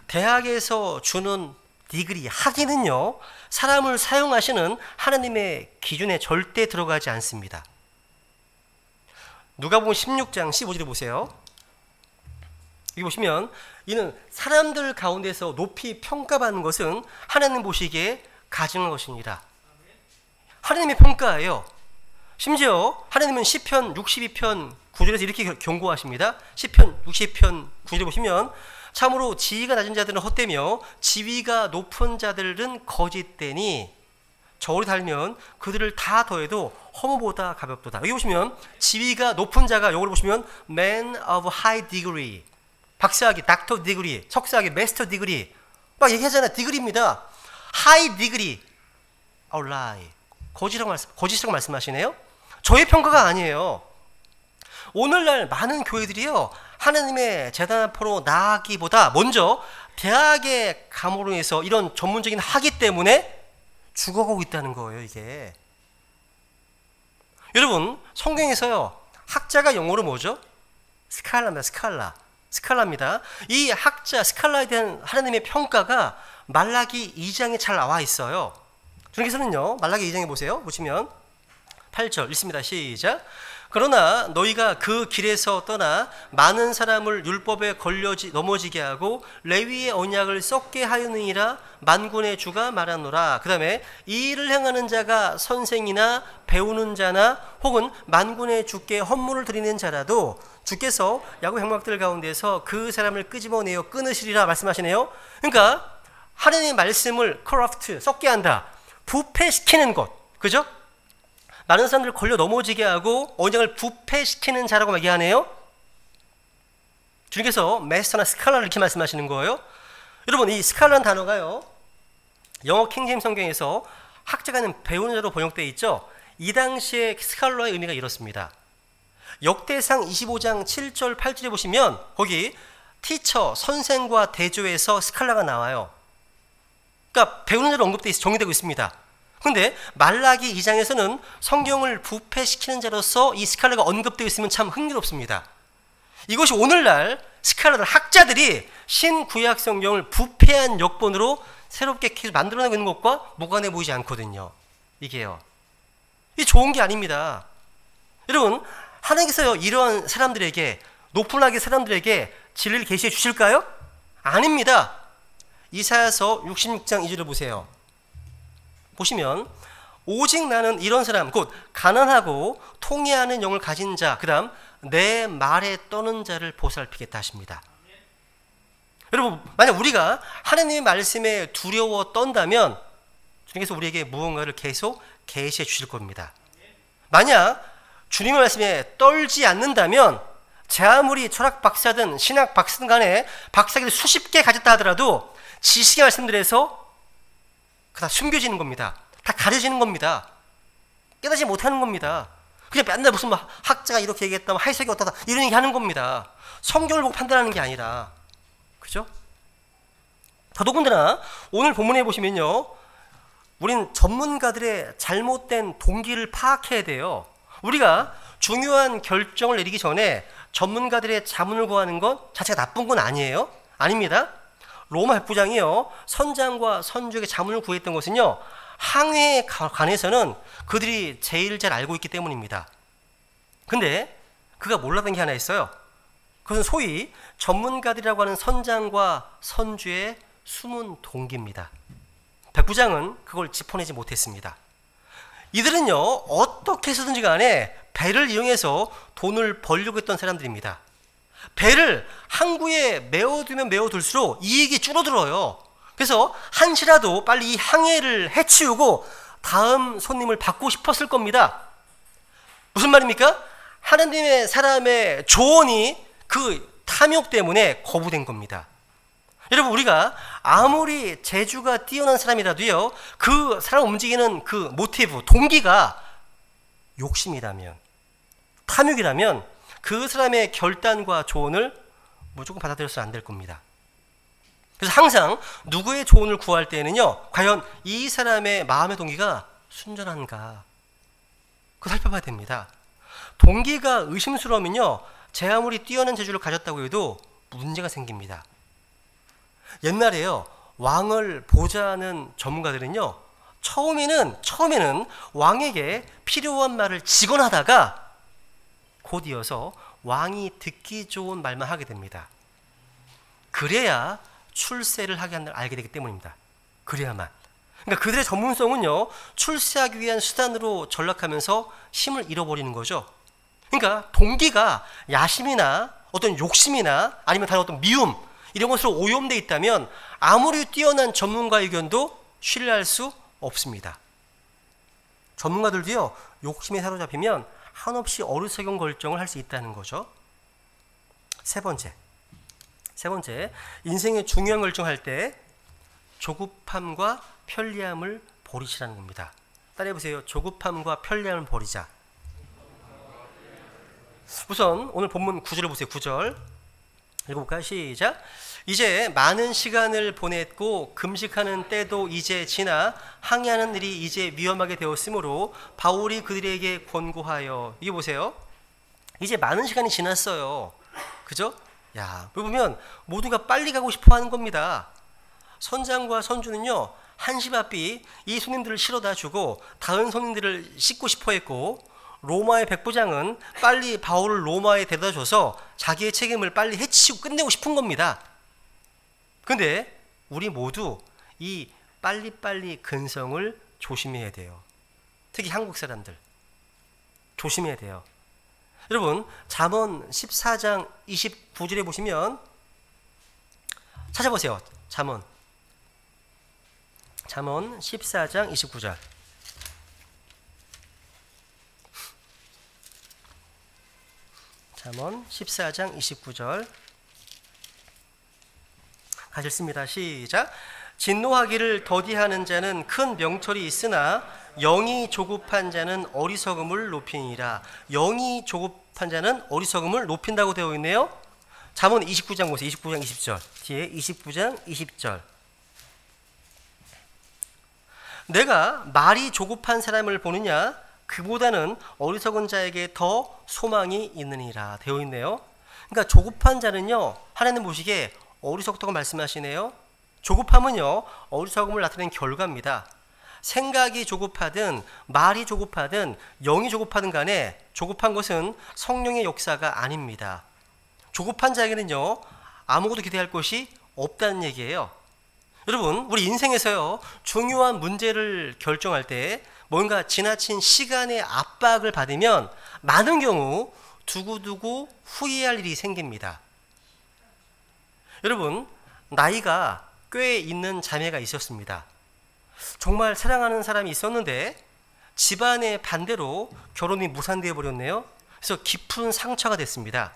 대학에서 주는 디그리, 학위는요 사람을 사용하시는 하나님의 기준에 절대 들어가지 않습니다. 누가복음 16장 15절에 보세요. 여기 보시면 이는 사람들 가운데서 높이 평가받는 것은 하나님 보시기에 가증한 것이니라. 하나님의 평가예요. 심지어 하나님은 시편 62편 9절에서 이렇게 경고하십니다. 시편 60편 9절에 보시면 참으로 지위가 낮은 자들은 헛되며 지위가 높은 자들은 거짓되니 저울이 달면 그들을 다 더해도 허무보다 가볍도다. 여기 보시면 지위가 높은 자가 영어로 보시면 man of high degree, 박사학위, 닥터 디그리, 석사학위, 마스터 디그리 막 얘기하잖아요. 디그리입니다. high degree, lie, 거짓이라고 말씀하시네요. 저의 평가가 아니에요. 오늘날 많은 교회들이요, 하나님의 재단 앞으로 나아가기보다 먼저 대학의 감으로 해서 이런 전문적인 학위 때문에 죽어가고 있다는 거예요. 이게 여러분, 성경에서요 학자가 영어로 뭐죠? 스칼라입니다. 스칼라입니다. 이 학자 스칼라에 대한 하나님의 평가가 말라기 2장에 잘 나와 있어요. 주님께서는요 말라기 2장에 보시면 8절 읽습니다. 시작. 그러나 너희가 그 길에서 떠나 많은 사람을 율법에 걸려 넘어지게 하고 레위의 언약을 썩게 하였느니라 만군의 주가 말하노라. 그 다음에 이 일을 행하는 자가 선생이나 배우는 자나 혹은 만군의 주께 헌물을 드리는 자라도 주께서 야곱 형막들 가운데서 그 사람을 끄집어내어 끊으시리라 말씀하시네요. 그러니까 하나님의 말씀을 corrupt, 썩게 한다, 부패시키는 것, 그죠? 많은 사람들 걸려 넘어지게 하고 언약을 부패시키는 자라고 얘기하네요. 주님께서 마스터나 스칼라를 이렇게 말씀하시는 거예요. 여러분, 이 스칼라는 단어가요 영어 킹제임스 성경에서 학자가는 배우는 자로 번역되어 있죠. 이 당시에 스칼라의 의미가 이렇습니다. 역대상 25장 7절 8절에 보시면 거기 티처, 선생과 대조에서 스칼라가 나와요. 그러니까 배우는 자로 언급되어 있어 정의되고 있습니다. 근데 말라기 2장에서는 성경을 부패시키는 자로서 이 스칼라가 언급되어 있으면 참 흥미롭습니다. 이것이 오늘날 스칼라들, 학자들이 신구약 성경을 부패한 역본으로 새롭게 계속 만들어내고 있는 것과 무관해 보이지 않거든요. 이게요. 이게 좋은 게 아닙니다. 여러분, 하나님께서요 이러한 사람들에게, 높은 학의 사람들에게 진리를 계시해 주실까요? 아닙니다. 이사야서 66장 2절을 보세요. 보시면 오직 나는 이런 사람, 곧 가난하고 통해하는 영을 가진 자, 그 다음 내 말에 떠는 자를 보살피겠다 하십니다. 여러분, 만약 우리가 하나님의 말씀에 두려워 떤다면 주님께서 우리에게 무언가를 계속 계시해 주실 겁니다. 만약 주님의 말씀에 떨지 않는다면 제 아무리 철학 박사든 신학 박사든 간에 박사학위를 수십 개 가졌다 하더라도 지식의 말씀들에서 다 숨겨지는 겁니다. 다 가려지는 겁니다. 깨닫지 못하는 겁니다. 그냥 맨날 무슨 학자가 이렇게 얘기했다, 해석이 어떠다 이런 얘기 하는 겁니다. 성경을 보고 판단하는 게 아니라. 그죠? 더더군다나 오늘 본문에 보시면요, 우린 전문가들의 잘못된 동기를 파악해야 돼요. 우리가 중요한 결정을 내리기 전에 전문가들의 자문을 구하는 것 자체가 나쁜 건 아니에요. 아닙니다. 로마 109장이요 선장과 선주에게 자문을 구했던 것은요 항해에 관해서는 그들이 제일 잘 알고 있기 때문입니다. 근데 그가 몰랐던 게 하나 있어요. 그것은 소위 전문가들이라고 하는 선장과 선주의 숨은 동기입니다. 109장은 그걸 짚어내지 못했습니다. 이들은요 어떻게 해서든지 간에 배를 이용해서 돈을 벌려고 했던 사람들입니다. 배를 항구에 메워두면 메워둘수록 이익이 줄어들어요. 그래서 한시라도 빨리 이 항해를 해치우고 다음 손님을 받고 싶었을 겁니다. 무슨 말입니까? 하나님의 사람의 조언이 그 탐욕 때문에 거부된 겁니다. 여러분, 우리가 아무리 재주가 뛰어난 사람이라도요 그 사람 움직이는 그 모티브, 동기가 욕심이라면, 탐욕이라면 그 사람의 결단과 조언을 무조건 받아들여서는 안 될 겁니다. 그래서 항상 누구의 조언을 구할 때는요 과연 이 사람의 마음의 동기가 순전한가, 그거 살펴봐야 됩니다. 동기가 의심스러우면요 제 아무리 뛰어난 재주를 가졌다고 해도 문제가 생깁니다. 옛날에요 왕을 보좌하는 전문가들은요 처음에는 왕에게 필요한 말을 직언하다가 곧 이어서 왕이 듣기 좋은 말만 하게 됩니다. 그래야 출세를 하게 한다는 알게 되기 때문입니다. 그래야만. 그러니까 그들의 전문성은요 출세하기 위한 수단으로 전락하면서 힘을 잃어버리는 거죠. 그러니까 동기가 야심이나 어떤 욕심이나 아니면 다른 어떤 미움 이런 것으로 오염되어 있다면 아무리 뛰어난 전문가 의견도 신뢰할 수 없습니다. 전문가들도요, 욕심에 사로잡히면 한없이 어리석은 결정을 할 수 있다는 거죠. 세 번째, 인생의 중요한 결정할 때 조급함과 편리함을 버리시라는 겁니다. 따라해보세요. 조급함과 편리함을 버리자. 우선 오늘 본문 9절을 보세요. 9절 읽어볼까요? 시작. 이제 많은 시간을 보냈고 금식하는 때도 이제 지나 항해하는 일이 이제 위험하게 되었으므로 바울이 그들에게 권고하여, 이게 보세요. 이제 많은 시간이 지났어요. 그죠? 야, 여기 보면 모두가 빨리 가고 싶어 하는 겁니다. 선장과 선주는요, 한시바삐 이 손님들을 실어다 주고 다른 손님들을 씻고 싶어 했고, 로마의 백부장은 빨리 바울을 로마에 데려다 줘서 자기의 책임을 빨리 해치고 끝내고 싶은 겁니다. 근데 우리 모두 이 빨리빨리 근성을 조심해야 돼요. 특히 한국 사람들 조심해야 돼요. 여러분, 잠언 14장 29절에 보시면 찾아보세요. 잠언 14장 29절. 잠언 14장 29절 같이 읽습니다. 시작. 진노하기를 더디하는 자는 큰 명철이 있으나 영이 조급한 자는 어리석음을 높이니라. 영이 조급한 자는 어리석음을 높인다고 되어 있네요. 잠언 29장 보세요. 29장 20절 뒤에 29장 20절. 내가 말이 조급한 사람을 보느냐, 그보다는 어리석은 자에게 더 소망이 있느니라 되어 있네요. 그러니까 조급한 자는요, 하나님 보시기에 어리석다고 말씀하시네요. 조급함은요, 어리석음을 나타내는 결과입니다. 생각이 조급하든 말이 조급하든 영이 조급하든 간에 조급한 것은 성령의 역사가 아닙니다. 조급한 자에게는요, 아무것도 기대할 것이 없다는 얘기예요. 여러분, 우리 인생에서요, 중요한 문제를 결정할 때 뭔가 지나친 시간의 압박을 받으면 많은 경우 두고두고 후회할 일이 생깁니다. 여러분, 나이가 꽤 있는 자매가 있었습니다. 정말 사랑하는 사람이 있었는데 집안의 반대로 결혼이 무산되어 버렸네요. 그래서 깊은 상처가 됐습니다.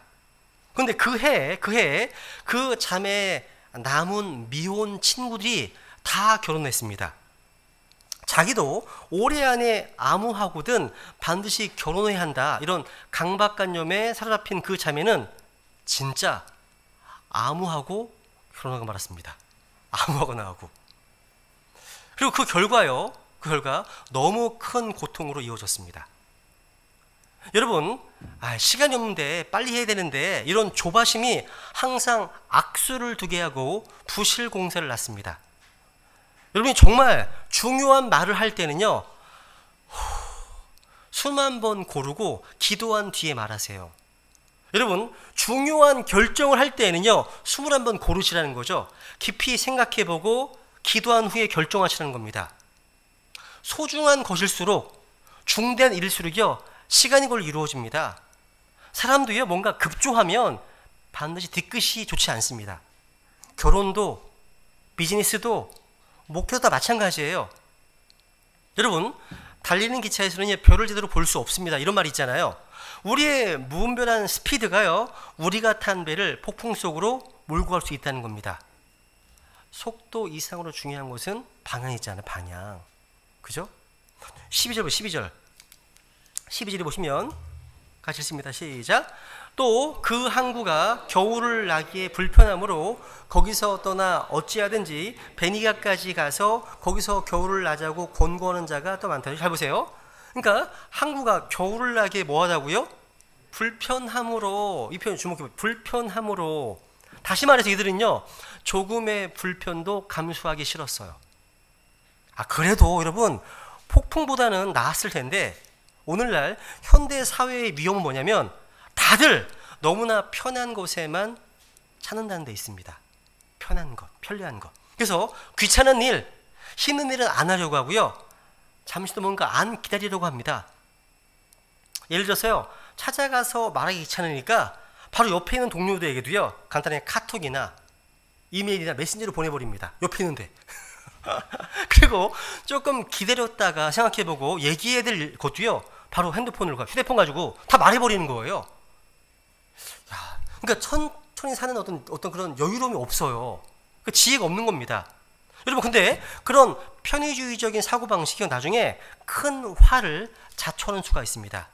그런데 그 해에 그 자매의 남은 미혼 친구들이 다 결혼했습니다. 자기도 올해 안에 아무하고든 반드시 결혼해야 한다, 이런 강박관념에 사로잡힌 그 자매는 진짜 아무하고 결혼하고 말았습니다. 아무하거나 하고. 그리고 그 결과 너무 큰 고통으로 이어졌습니다. 여러분, 시간이 없는데 빨리 해야 되는데 이런 조바심이 항상 악수를 두게 하고 부실 공세를 낳습니다. 여러분이 정말 중요한 말을 할 때는요, 수만 번 고르고 기도한 뒤에 말하세요. 여러분, 중요한 결정을 할 때에는요, 21번 고르시라는 거죠. 깊이 생각해보고 기도한 후에 결정하시라는 겁니다. 소중한 것일수록, 중대한 일일수록요, 시간이 걸려 이루어집니다. 사람도요, 뭔가 급조하면 반드시 뒤끝이 좋지 않습니다. 결혼도 비즈니스도 목표도 다 마찬가지예요. 여러분, 달리는 기차에서는 별을 제대로 볼 수 없습니다, 이런 말이 있잖아요. 우리의 무분별한 스피드가요, 우리가 탄 배를 폭풍 속으로 몰고 갈 수 있다는 겁니다. 속도 이상으로 중요한 것은 방향이 있잖아요. 방향. 그죠? 12절에 보시면 같이 읽습니다. 시작. 또 그 항구가 겨울을 나기에 불편하므로 거기서 떠나 어찌하든지 베니가까지 가서 거기서 겨울을 나자고 권고하는 자가 또 많다. 잘 보세요. 그러니까 항구가 겨울을 나기에 뭐하다고요? 불편함으로. 이 표현 주목해보세요. 불편함으로. 다시 말해서 이들은요, 조금의 불편도 감수하기 싫었어요. 그래도 여러분, 폭풍보다는 나았을 텐데 오늘날 현대 사회의 위험은 뭐냐면 다들 너무나 편한 곳에만 찾는다는 데 있습니다. 편한 것, 편리한 것. 그래서 귀찮은 일, 힘든 일은 안 하려고 하고요, 잠시도 뭔가 안 기다리려고 합니다. 예를 들어서요, 찾아가서 말하기 귀찮으니까 바로 옆에 있는 동료들에게도요, 간단하게 카톡이나 이메일이나 메신저로 보내버립니다. 옆에 있는데. 그리고 조금 기다렸다가 생각해보고 얘기해야 될 것도요, 바로 휴대폰 가지고 다 말해버리는 거예요. 야, 그러니까 천천히 사는 어떤 그런 여유로움이 없어요. 그 지혜가 없는 겁니다. 여러분, 근데 그런 편의주의적인 사고방식이 나중에 큰 화를 자초하는 수가 있습니다.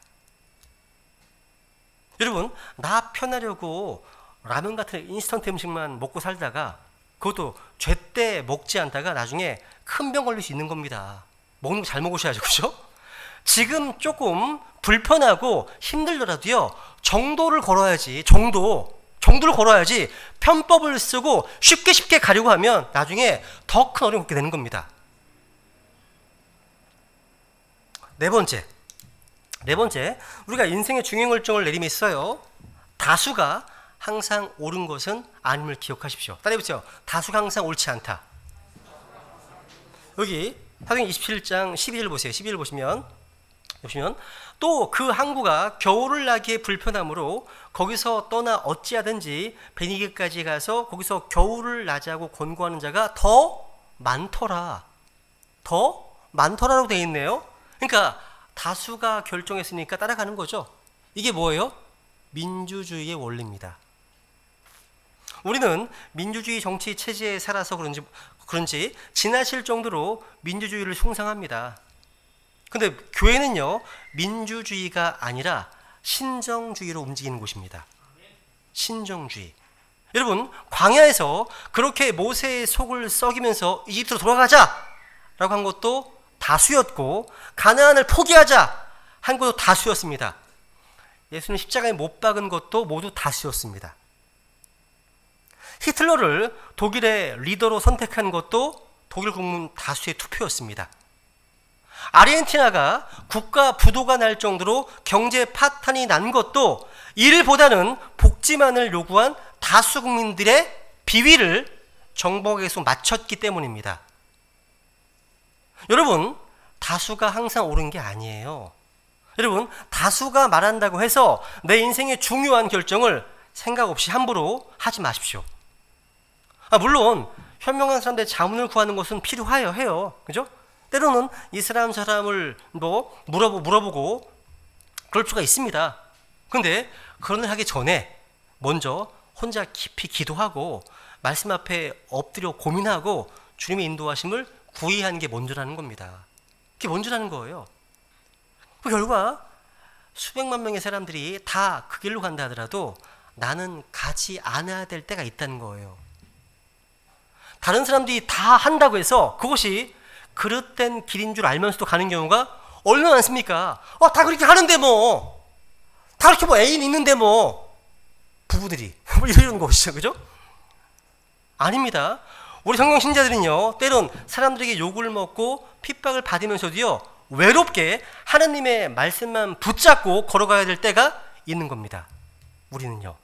여러분, 나 편하려고 라면 같은 인스턴트 음식만 먹고 살다가 그것도 제때 먹지 않다가 나중에 큰 병 걸릴 수 있는 겁니다. 먹는 거 잘 먹으셔야죠. 그죠? 지금 조금 불편하고 힘들더라도요, 정도를 걸어야지. 정도를 걸어야지 편법을 쓰고 쉽게 가려고 하면 나중에 더 큰 어려움을 겪게 되는 겁니다. 네 번째, 우리가 인생의 중요결정을 내림에 있어요, 다수가 항상 옳은 것은 아님을 기억하십시오. 따라해보세요. 다수가 항상 옳지 않다. 여기 사도행 27장 12절 보세요. 12절 보시면 또 그 항구가 겨울을 나기에 불편하므로 거기서 떠나 어찌하든지 베니게까지 가서 거기서 겨울을 나자고 권고하는 자가 더 많더라. 더 많더라라고 되어 있네요. 그러니까 다수가 결정했으니까 따라가는 거죠. 이게 뭐예요? 민주주의의 원리입니다. 우리는 민주주의 정치 체제에 살아서 그런지 지나칠 정도로 민주주의를 숭상합니다. 근데 교회는요, 민주주의가 아니라 신정주의로 움직이는 곳입니다. 신정주의. 여러분, 광야에서 그렇게 모세의 속을 썩이면서 이집트로 돌아가자 라고 한 것도 다수였고, 가나안을 포기하자 한 것도 다수였습니다. 예수님 십자가에 못 박은 것도 모두 다수였습니다. 히틀러를 독일의 리더로 선택한 것도 독일 국민 다수의 투표였습니다. 아르헨티나가 국가 부도가 날 정도로 경제 파탄이 난 것도 이를 복지만을 요구한 다수 국민들의 비위를 정부가 계속 맞췄기 때문입니다. 여러분, 다수가 항상 옳은 게 아니에요. 여러분, 다수가 말한다고 해서 내 인생의 중요한 결정을 생각 없이 함부로 하지 마십시오. 물론 현명한 사람들의 자문을 구하는 것은 필요해요. 그죠? 때로는 이 사람을 물어보고 그럴 수가 있습니다. 근데 그런 일 하기 전에 먼저 혼자 깊이 기도하고 말씀 앞에 엎드려 고민하고 주님의 인도하심을 구의하는 게 먼저라는 겁니다. 그게 먼저라는 거예요. 그 결과 수백만 명의 사람들이 다 그 길로 간다 하더라도 나는 가지 않아야 될 때가 있다는 거예요. 다른 사람들이 다 한다고 해서 그것이 그릇된 길인 줄 알면서도 가는 경우가 얼마나 많습니까? 다 그렇게 하는데 뭐, 다 그렇게 뭐 애인 있는데 뭐, 부부들이 이런 것이죠. 그죠? 아닙니다. 우리 성경 신자들은요, 때론 사람들에게 욕을 먹고 핍박을 받으면서도요, 외롭게 하나님의 말씀만 붙잡고 걸어가야 될 때가 있는 겁니다. 우리는요.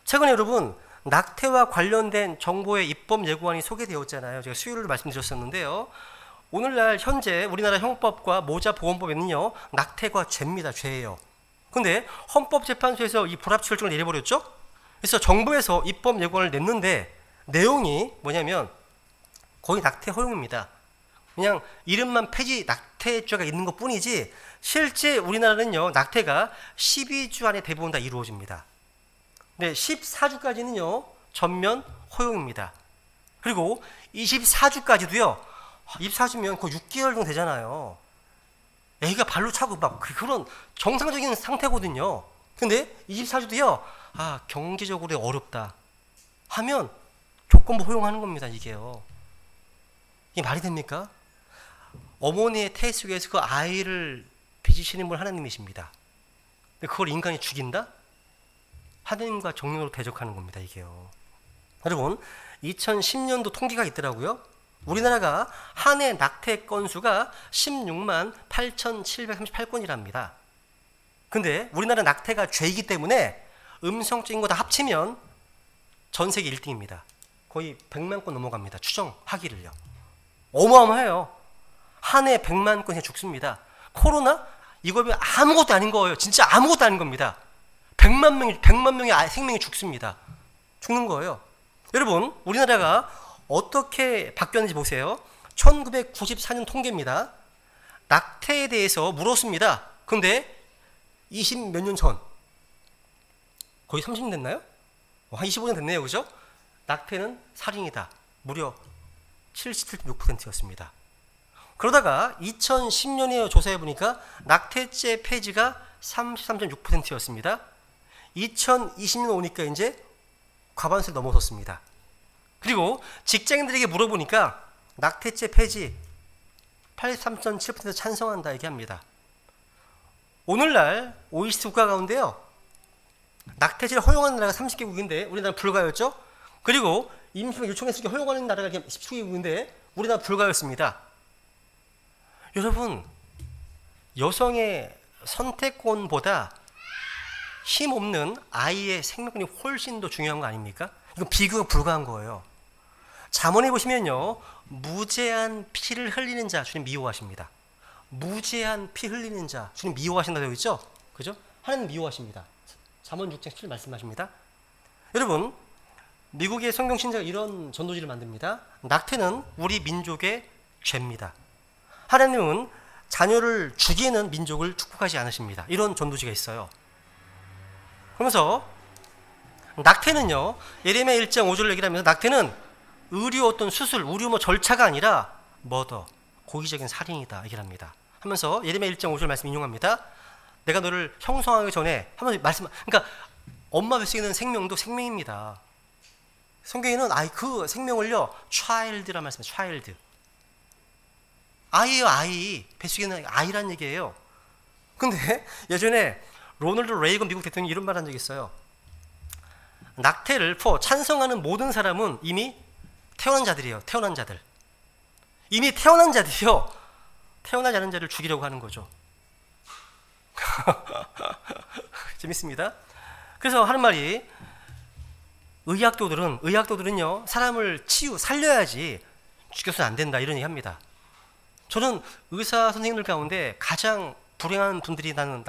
최근에 여러분, 낙태와 관련된 정부의 입법 예고안이 소개되었잖아요. 제가 수요일로 말씀드렸었는데요. 오늘날 현재 우리나라 형법과 모자보건법에는요, 낙태가 죄입니다. 죄예요. 근데 헌법재판소에서 이 불합치 결정을 내려버렸죠. 그래서 정부에서 입법 예고안을 냈는데 내용이 뭐냐면 거의 낙태 허용입니다. 그냥 이름만 폐지 낙태죄가 있는 것 뿐이지 실제 우리나라는요, 낙태가 12주 안에 대부분 다 이루어집니다. 네, 14주까지는요 전면 허용입니다. 그리고 24주까지도요, 24주면 거의 6개월 정도 되잖아요. 애기가 발로 차고 막 그런 정상적인 상태거든요. 근데 24주도요, 경제적으로 어렵다 하면 조건부 허용하는 겁니다. 이게요. 이게 말이 됩니까? 어머니의 태에 속에서 그 아이를 빚으시는 분 하나님이십니다. 근데 그걸 인간이 죽인다? 하나님과 정령으로 대적하는 겁니다. 이게요. 여러분, 2010년도 통계가 있더라고요. 우리나라가 한 해 낙태 건수가 16만 8,738건이랍니다. 근데 우리나라 낙태가 죄이기 때문에 음성적인 거 다 합치면 전 세계 1등입니다. 거의 100만 건 넘어갑니다. 추정하기를요. 어마어마해요. 한 해 100만 건이 죽습니다. 코로나 이거면 아무것도 아닌 거예요. 진짜 아무것도 아닌 겁니다. 100만 명의 생명이 죽습니다. 죽는 거예요. 여러분, 우리나라가 어떻게 바뀌었는지 보세요. 1994년 통계입니다. 낙태에 대해서 물었습니다. 근데 20 몇 년 전, 거의 30년 됐나요? 한 25년 됐네요. 그죠? 낙태는 살인이다. 무려 77.6%였습니다. 그러다가 2010년에 조사해 보니까 낙태죄 폐지가 33.6%였습니다. 2020년 오니까 이제 과반수를 넘어섰습니다. 그리고 직장인들에게 물어보니까 낙태죄 폐지 83.7% 찬성한다 얘기합니다. 오늘날 OECD 국가 가운데요, 낙태죄를 허용하는 나라가 30개국인데 우리나라 불가였죠. 그리고 임신을 요청했을 때 허용하는 나라가 17개국인데 우리나라 불가였습니다. 여러분, 여성의 선택권보다 힘없는 아이의 생명권이 훨씬 더 중요한 거 아닙니까? 이건 비교가 불가한 거예요. 잠언에 보시면요, 무제한 피를 흘리는 자 주님 미워하십니다. 무제한 피 흘리는 자 주님 미워하신다고 되어 있죠? 그죠? 하나님 미워하십니다. 잠언 6장 7절 말씀하십니다. 여러분, 미국의 성경 신자가 이런 전도지를 만듭니다. 낙태는 우리 민족의 죄입니다. 하나님은 자녀를 죽이는 민족을 축복하지 않으십니다. 이런 전도지가 있어요. 그러면서 낙태는요, 예레미야 1장 5절 얘기를 하면서 낙태는 의료 어떤 수술, 의료 뭐 절차가 아니라 머더, 고의적인 살인이다 얘기를 합니다. 하면서 예레미야 1장 5절 말씀 인용합니다. 내가 너를 형성하기 전에 한번 말씀, 그러니까 엄마 뱃속에 있는 생명도 생명입니다. 성경에는 그 생명을요, child라 말씀해요. child. 아이예요, 아이. 뱃속에 있는 아이란 얘기예요. 근데 예전에 로널드 레이건 미국 대통령이 이런 말 한 적이 있어요. 낙태를 찬성하는 모든 사람은 이미 태어난 자들이에요. 태어난 자들. 이미 태어난 자들이요, 태어나지 않은 자를 죽이려고 하는 거죠. 재밌습니다. 그래서 하는 말이, 의학도들은요, 사람을 살려야지 죽여서는 안 된다 이런 얘기 합니다. 저는 의사 선생님들 가운데 가장 불행한 분들이 나는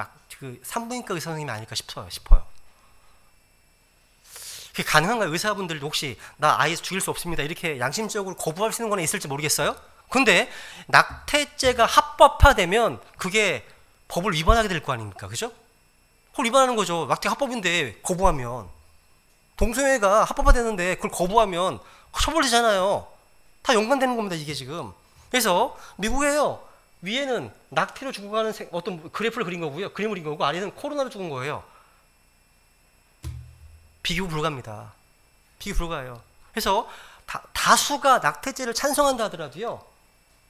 산부인과 의사 선생님이 아닐까 싶어요. 그게 가능한가요? 의사분들도 혹시 나 아이 죽일 수 없습니다 이렇게 양심적으로 거부할 수 있는 건 있을지 모르겠어요. 근데 낙태죄가 합법화되면 그게 법을 위반하게 될 거 아닙니까? 그죠? 그걸 위반하는 거죠. 낙태 합법인데 거부하면, 동성애가 합법화되는데 그걸 거부하면 처벌되잖아요. 다 연관되는 겁니다, 이게 지금. 그래서 미국에요, 위에는 낙태로 죽어가는 어떤 그래프를 그린 거고요, 그림을 그린 거고, 아래는 코로나로 죽은 거예요. 비교 불가입니다. 비교 불가예요. 그래서 다수가 낙태죄를 찬성한다 하더라도요,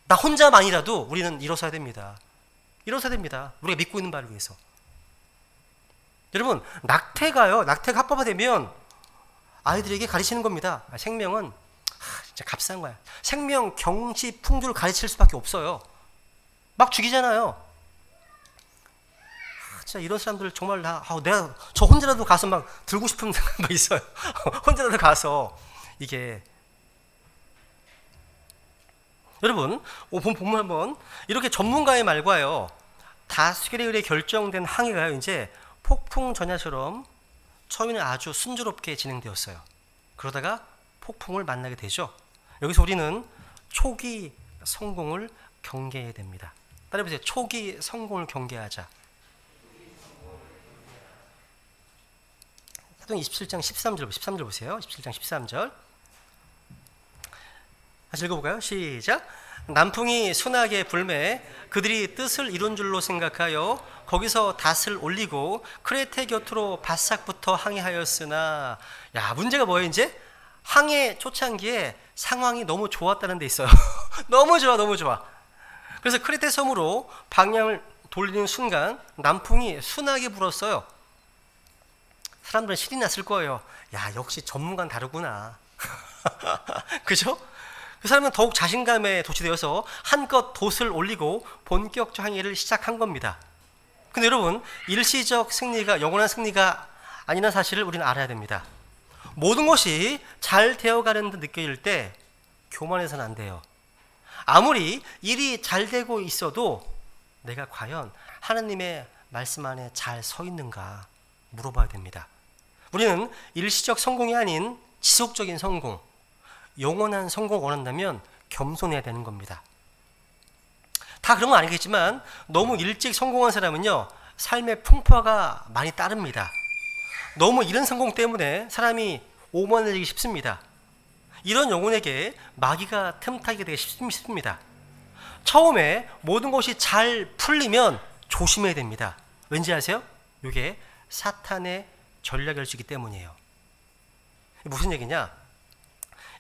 나 혼자만이라도 우리는 일어서야 됩니다. 일어서야 됩니다. 우리가 믿고 있는 바를 위해서. 여러분, 낙태가 합법화되면 아이들에게 가르치는 겁니다. 생명은 진짜 값싼 거야. 생명, 경치, 풍조를 가르칠 수밖에 없어요. 막 죽이잖아요. 진짜 이런 사람들 정말 내가 저 혼자라도 가서 막 들고 싶은 생각이 있어요. 혼자라도 가서 이게. 여러분, 보면 한번 이렇게 전문가의 말과요, 다수결에 의해 결정된 항해가요, 이제 폭풍 전야처럼 처음에는 아주 순조롭게 진행되었어요. 그러다가 폭풍을 만나게 되죠. 여기서 우리는 초기 성공을 경계해야 됩니다. 따라해보세요. 초기 성공을 경계하자. 사도행 27장 13절 보세요. 27장 13절. 다시 읽어볼까요? 시작. 남풍이 순하게 불매 그들이 뜻을 이룬 줄로 생각하여 거기서 닷을 올리고 크레테 곁으로 바싹부터 항해하였으나, 문제가 뭐예요? 이제 항해 초창기에 상황이 너무 좋았다는 데 있어요. 너무 좋아. 그래서 크레테 섬으로 방향을 돌리는 순간 남풍이 순하게 불었어요. 사람들은 신이 났을 거예요. 역시 전문가는 다르구나. 그죠? 그 사람은 더욱 자신감에 도취되어서 한껏 돛을 올리고 본격적 항해를 시작한 겁니다. 근데 여러분, 일시적 승리가 영원한 승리가 아니라는 사실을 우리는 알아야 됩니다. 모든 것이 잘 되어가는 듯 느껴질 때 교만해서는 안 돼요. 아무리 일이 잘 되고 있어도 내가 과연 하나님의 말씀 안에 잘 서 있는가 물어봐야 됩니다. 우리는 일시적 성공이 아닌 지속적인 성공, 영원한 성공을 원한다면 겸손해야 되는 겁니다. 다 그런 건 아니겠지만 너무 일찍 성공한 사람은요, 삶의 풍파가 많이 따릅니다. 너무 이른 성공 때문에 사람이 오만해지기 쉽습니다. 이런 영혼에게 마귀가 틈타게 되기 쉽습니다. 처음에 모든 것이 잘 풀리면 조심해야 됩니다. 왠지 아세요? 이게 사탄의 전략일 수 있기 때문이에요. 무슨 얘기냐?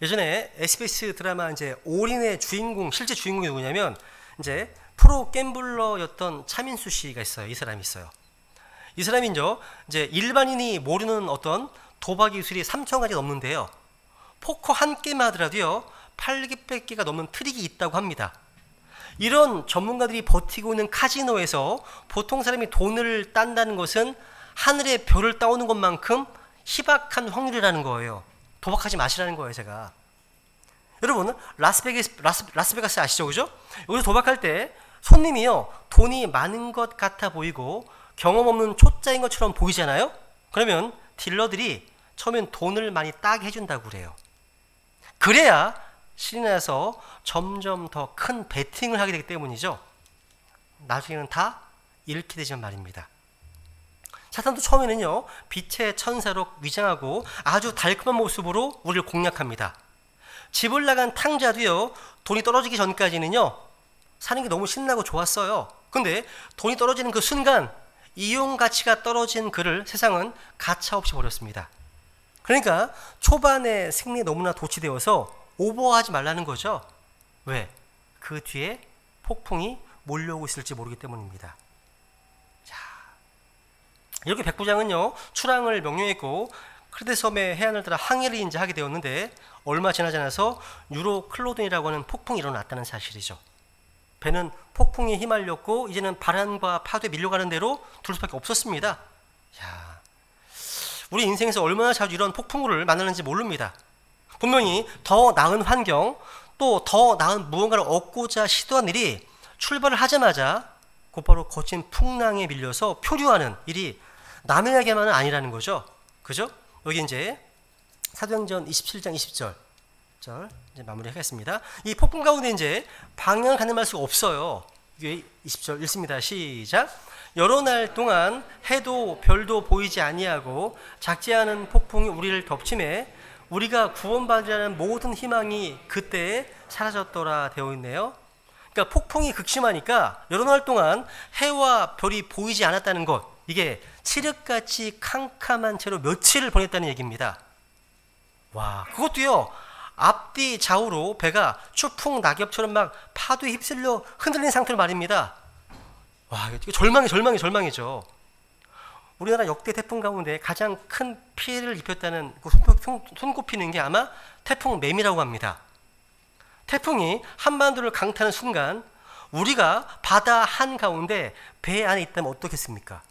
예전에 SBS 드라마 이제 올인의 주인공, 실제 주인공이 누구냐면 이제 프로 갬블러였던 차민수 씨가 있어요. 이 사람이 있어요. 이 사람이 이제 일반인이 모르는 어떤 도박 기술이 3,000가지 넘는데요. 포커 한 게임 하더라도요, 800개가 넘는 트릭이 있다고 합니다. 이런 전문가들이 버티고 있는 카지노에서 보통 사람이 돈을 딴다는 것은 하늘의 별을 따오는 것만큼 희박한 확률이라는 거예요. 도박하지 마시라는 거예요, 제가. 여러분, 라스베가스 아시죠? 그죠? 여기서 도박할 때 손님이요, 돈이 많은 것 같아 보이고 경험 없는 초짜인 것처럼 보이잖아요? 그러면 딜러들이 처음엔 돈을 많이 따게 해준다고 그래요. 그래야 신이 나서 점점 더 큰 베팅을 하게 되기 때문이죠. 나중에는 다 잃게 되지만 말입니다. 사탄도 처음에는요, 빛의 천사로 위장하고 아주 달콤한 모습으로 우리를 공략합니다. 집을 나간 탕자도요, 돈이 떨어지기 전까지는요, 사는 게 너무 신나고 좋았어요. 근데 돈이 떨어지는 그 순간 이용 가치가 떨어진 그를 세상은 가차없이 버렸습니다. 그러니까 초반에 승리에 너무나 도취되어서 오버하지 말라는 거죠. 왜? 그 뒤에 폭풍이 몰려오고 있을지 모르기 때문입니다. 자, 이렇게 백부장은요, 출항을 명령했고 크레데 섬의 해안을 따라 항해를 이제 하게 되었는데 얼마 지나지 않아서 유로 클로든이라고 하는 폭풍이 일어났다는 사실이죠. 배는 폭풍에 휘말렸고 이제는 바람과 파도에 밀려가는 대로 둘 수밖에 없었습니다. 야, 우리 인생에서 얼마나 자주 이런 폭풍우를 만나는지 모릅니다. 분명히 더 나은 환경, 또 더 나은 무언가를 얻고자 시도한 일이 출발을 하자마자 곧바로 거친 풍랑에 밀려서 표류하는 일이 남에게만은 아니라는 거죠. 그죠? 여기 이제 사도행전 27장 20절 이제 마무리하겠습니다. 이 폭풍 가운데 이제 방향을 가늠할 수가 없어요. 이게 20절 읽습니다. 시작. 여러 날 동안 해도 별도 보이지 아니하고 작지 않은 폭풍이 우리를 덮침에 우리가 구원받으라는 모든 희망이 그때에 사라졌더라 되어 있네요. 그러니까 폭풍이 극심하니까 여러 날 동안 해와 별이 보이지 않았다는 것, 이게 칠흑같이 캄캄한 채로 며칠을 보냈다는 얘기입니다. 와, 그것도요, 앞뒤 좌우로 배가 추풍 낙엽처럼 막 파도에 휩쓸려 흔들린 상태로 말입니다. 와, 이거 절망이죠. 우리나라 역대 태풍 가운데 가장 큰 피해를 입혔다는 손꼽히는 게 아마 태풍 매미라고 합니다. 태풍이 한반도를 강타하는 순간 우리가 바다 한가운데 배 안에 있다면 어떻겠습니까?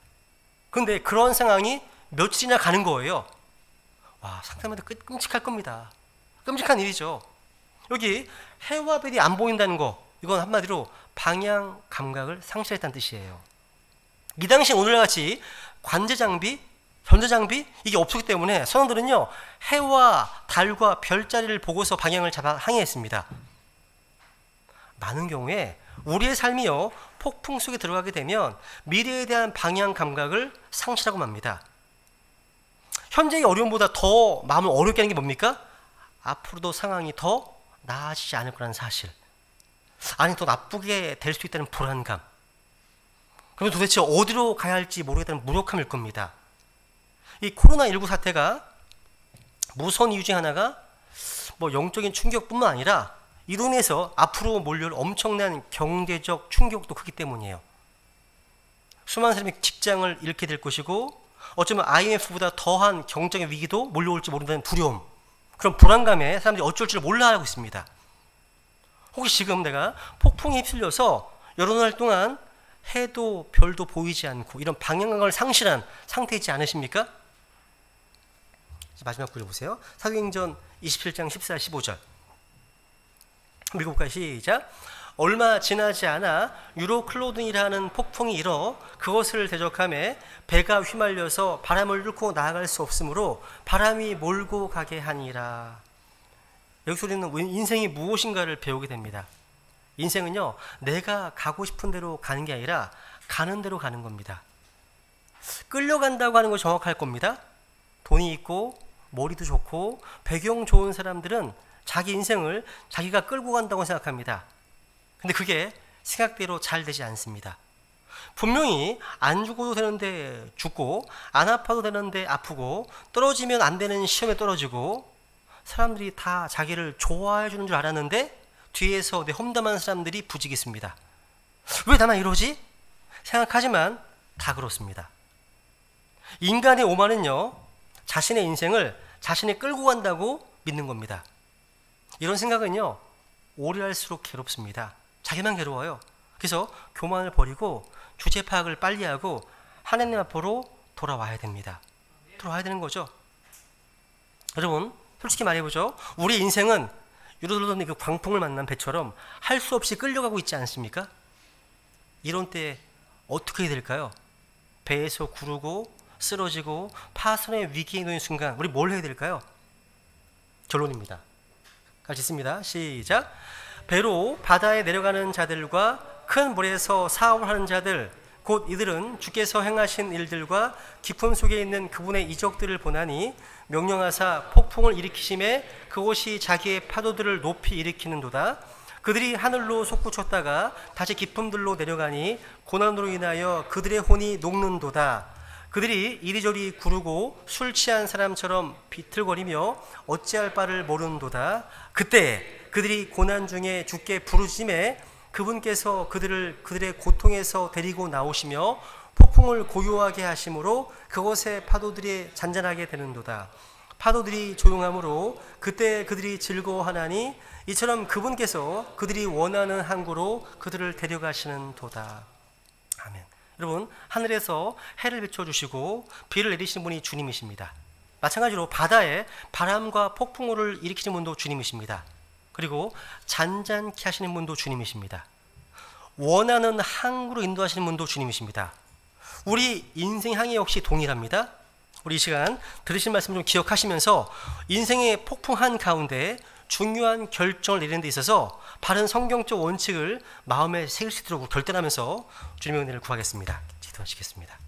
근데 그런 상황이 며칠이나 가는 거예요. 와, 상상만 해도 끔찍할 겁니다. 끔찍한 일이죠. 여기 해와 별이 안 보인다는 거, 이건 한마디로 방향 감각을 상실했다는 뜻이에요. 이 당시 오늘과 같이 관제장비, 전자장비 이게 없었기 때문에 선원들은요, 해와 달과 별자리를 보고서 방향을 잡아 항해했습니다. 많은 경우에 우리의 삶이요, 폭풍 속에 들어가게 되면 미래에 대한 방향 감각을 상실하고 맙니다. 현재의 어려움보다 더 마음을 어렵게 하는 게 뭡니까? 앞으로도 상황이 더 나아지지 않을 거라는 사실, 아니 더 나쁘게 될 수 있다는 불안감, 그럼 도대체 어디로 가야 할지 모르겠다는 무력함일 겁니다. 이 코로나19 사태가 무서운 이유 중 하나가 영적인 충격뿐만 아니라 이로 인해서 앞으로 몰려올 엄청난 경제적 충격도 크기 때문이에요. 수많은 사람이 직장을 잃게 될 것이고 어쩌면 IMF보다 더한 경제적 위기도 몰려올지 모른다는 두려움, 그런 불안감에 사람들이 어쩔 줄 몰라 하고 있습니다. 혹시 지금 내가 폭풍에 휩쓸려서 여러 날 동안 해도 별도 보이지 않고 이런 방향감을 상실한 상태이지 않으십니까? 마지막 구절 보세요. 사도행전 27장 14, 15절 읽어볼까요? 시작. 얼마 지나지 않아 유로클로든이라는 폭풍이 일어 그것을 대적함에 배가 휘말려서 바람을 뚫고 나아갈 수 없으므로 바람이 몰고 가게 하니라. 여기서 우리는 인생이 무엇인가를 배우게 됩니다. 인생은요, 내가 가고 싶은 대로 가는 게 아니라 가는 대로 가는 겁니다. 끌려간다고 하는 거 정확할 겁니다. 돈이 있고 머리도 좋고 배경 좋은 사람들은 자기 인생을 자기가 끌고 간다고 생각합니다. 근데 그게 생각대로 잘 되지 않습니다. 분명히 안 죽어도 되는데 죽고, 안 아파도 되는데 아프고, 떨어지면 안 되는 시험에 떨어지고, 사람들이 다 자기를 좋아해 주는 줄 알았는데 뒤에서 내 험담하는 사람들이 부지기습니다. 왜 나만 이러지? 생각하지만 다 그렇습니다. 인간의 오만은요, 자신의 인생을 자신이 끌고 간다고 믿는 겁니다. 이런 생각은요, 오래 할수록 괴롭습니다. 자기만 괴로워요. 그래서 교만을 버리고 주제 파악을 빨리 하고 하나님 앞으로 돌아와야 됩니다. 돌아와야 되는 거죠. 여러분, 솔직히 말해보죠. 우리 인생은 유로클로든 그 광풍을 만난 배처럼 할 수 없이 끌려가고 있지 않습니까? 이런 때 어떻게 될까요? 배에서 구르고 쓰러지고 파선의 위기에 놓인 순간 우리 뭘 해야 될까요? 결론입니다. 같이 읽습니다. 시작. 배로 바다에 내려가는 자들과 큰 물에서 사업을 하는 자들, 곧 이들은 주께서 행하신 일들과 깊음 속에 있는 그분의 이적들을 보나니 명령하사 폭풍을 일으키심에 그곳이 자기의 파도들을 높이 일으키는도다. 그들이 하늘로 솟구쳤다가 다시 깊음들로 내려가니 고난으로 인하여 그들의 혼이 녹는도다. 그들이 이리저리 구르고 술 취한 사람처럼 비틀거리며 어찌할 바를 모르는도다. 그때 그들이 고난 중에 주께 부르짖음에 그분께서 그들의 고통에서 데리고 나오시며 폭풍을 고요하게 하심으로 그곳의 파도들이 잔잔하게 되는도다. 파도들이 조용하므로 그때 그들이 즐거워하나니 이처럼 그분께서 그들이 원하는 항구로 그들을 데려가시는 도다. 아멘. 여러분, 하늘에서 해를 비춰주시고 비를 내리시는 분이 주님이십니다. 마찬가지로 바다에 바람과 폭풍우를 일으키는 분도 주님이십니다. 그리고 잔잔케 하시는 분도 주님이십니다. 원하는 항구로 인도하시는 분도 주님이십니다. 우리 인생 항해 역시 동일합니다. 우리 이 시간 들으신 말씀 좀 기억하시면서 인생의 폭풍한 가운데 중요한 결정을 내리는 데 있어서 바른 성경적 원칙을 마음에 새길 수 있도록 결단하면서 주님의 은혜를 구하겠습니다. 기도하시겠습니다.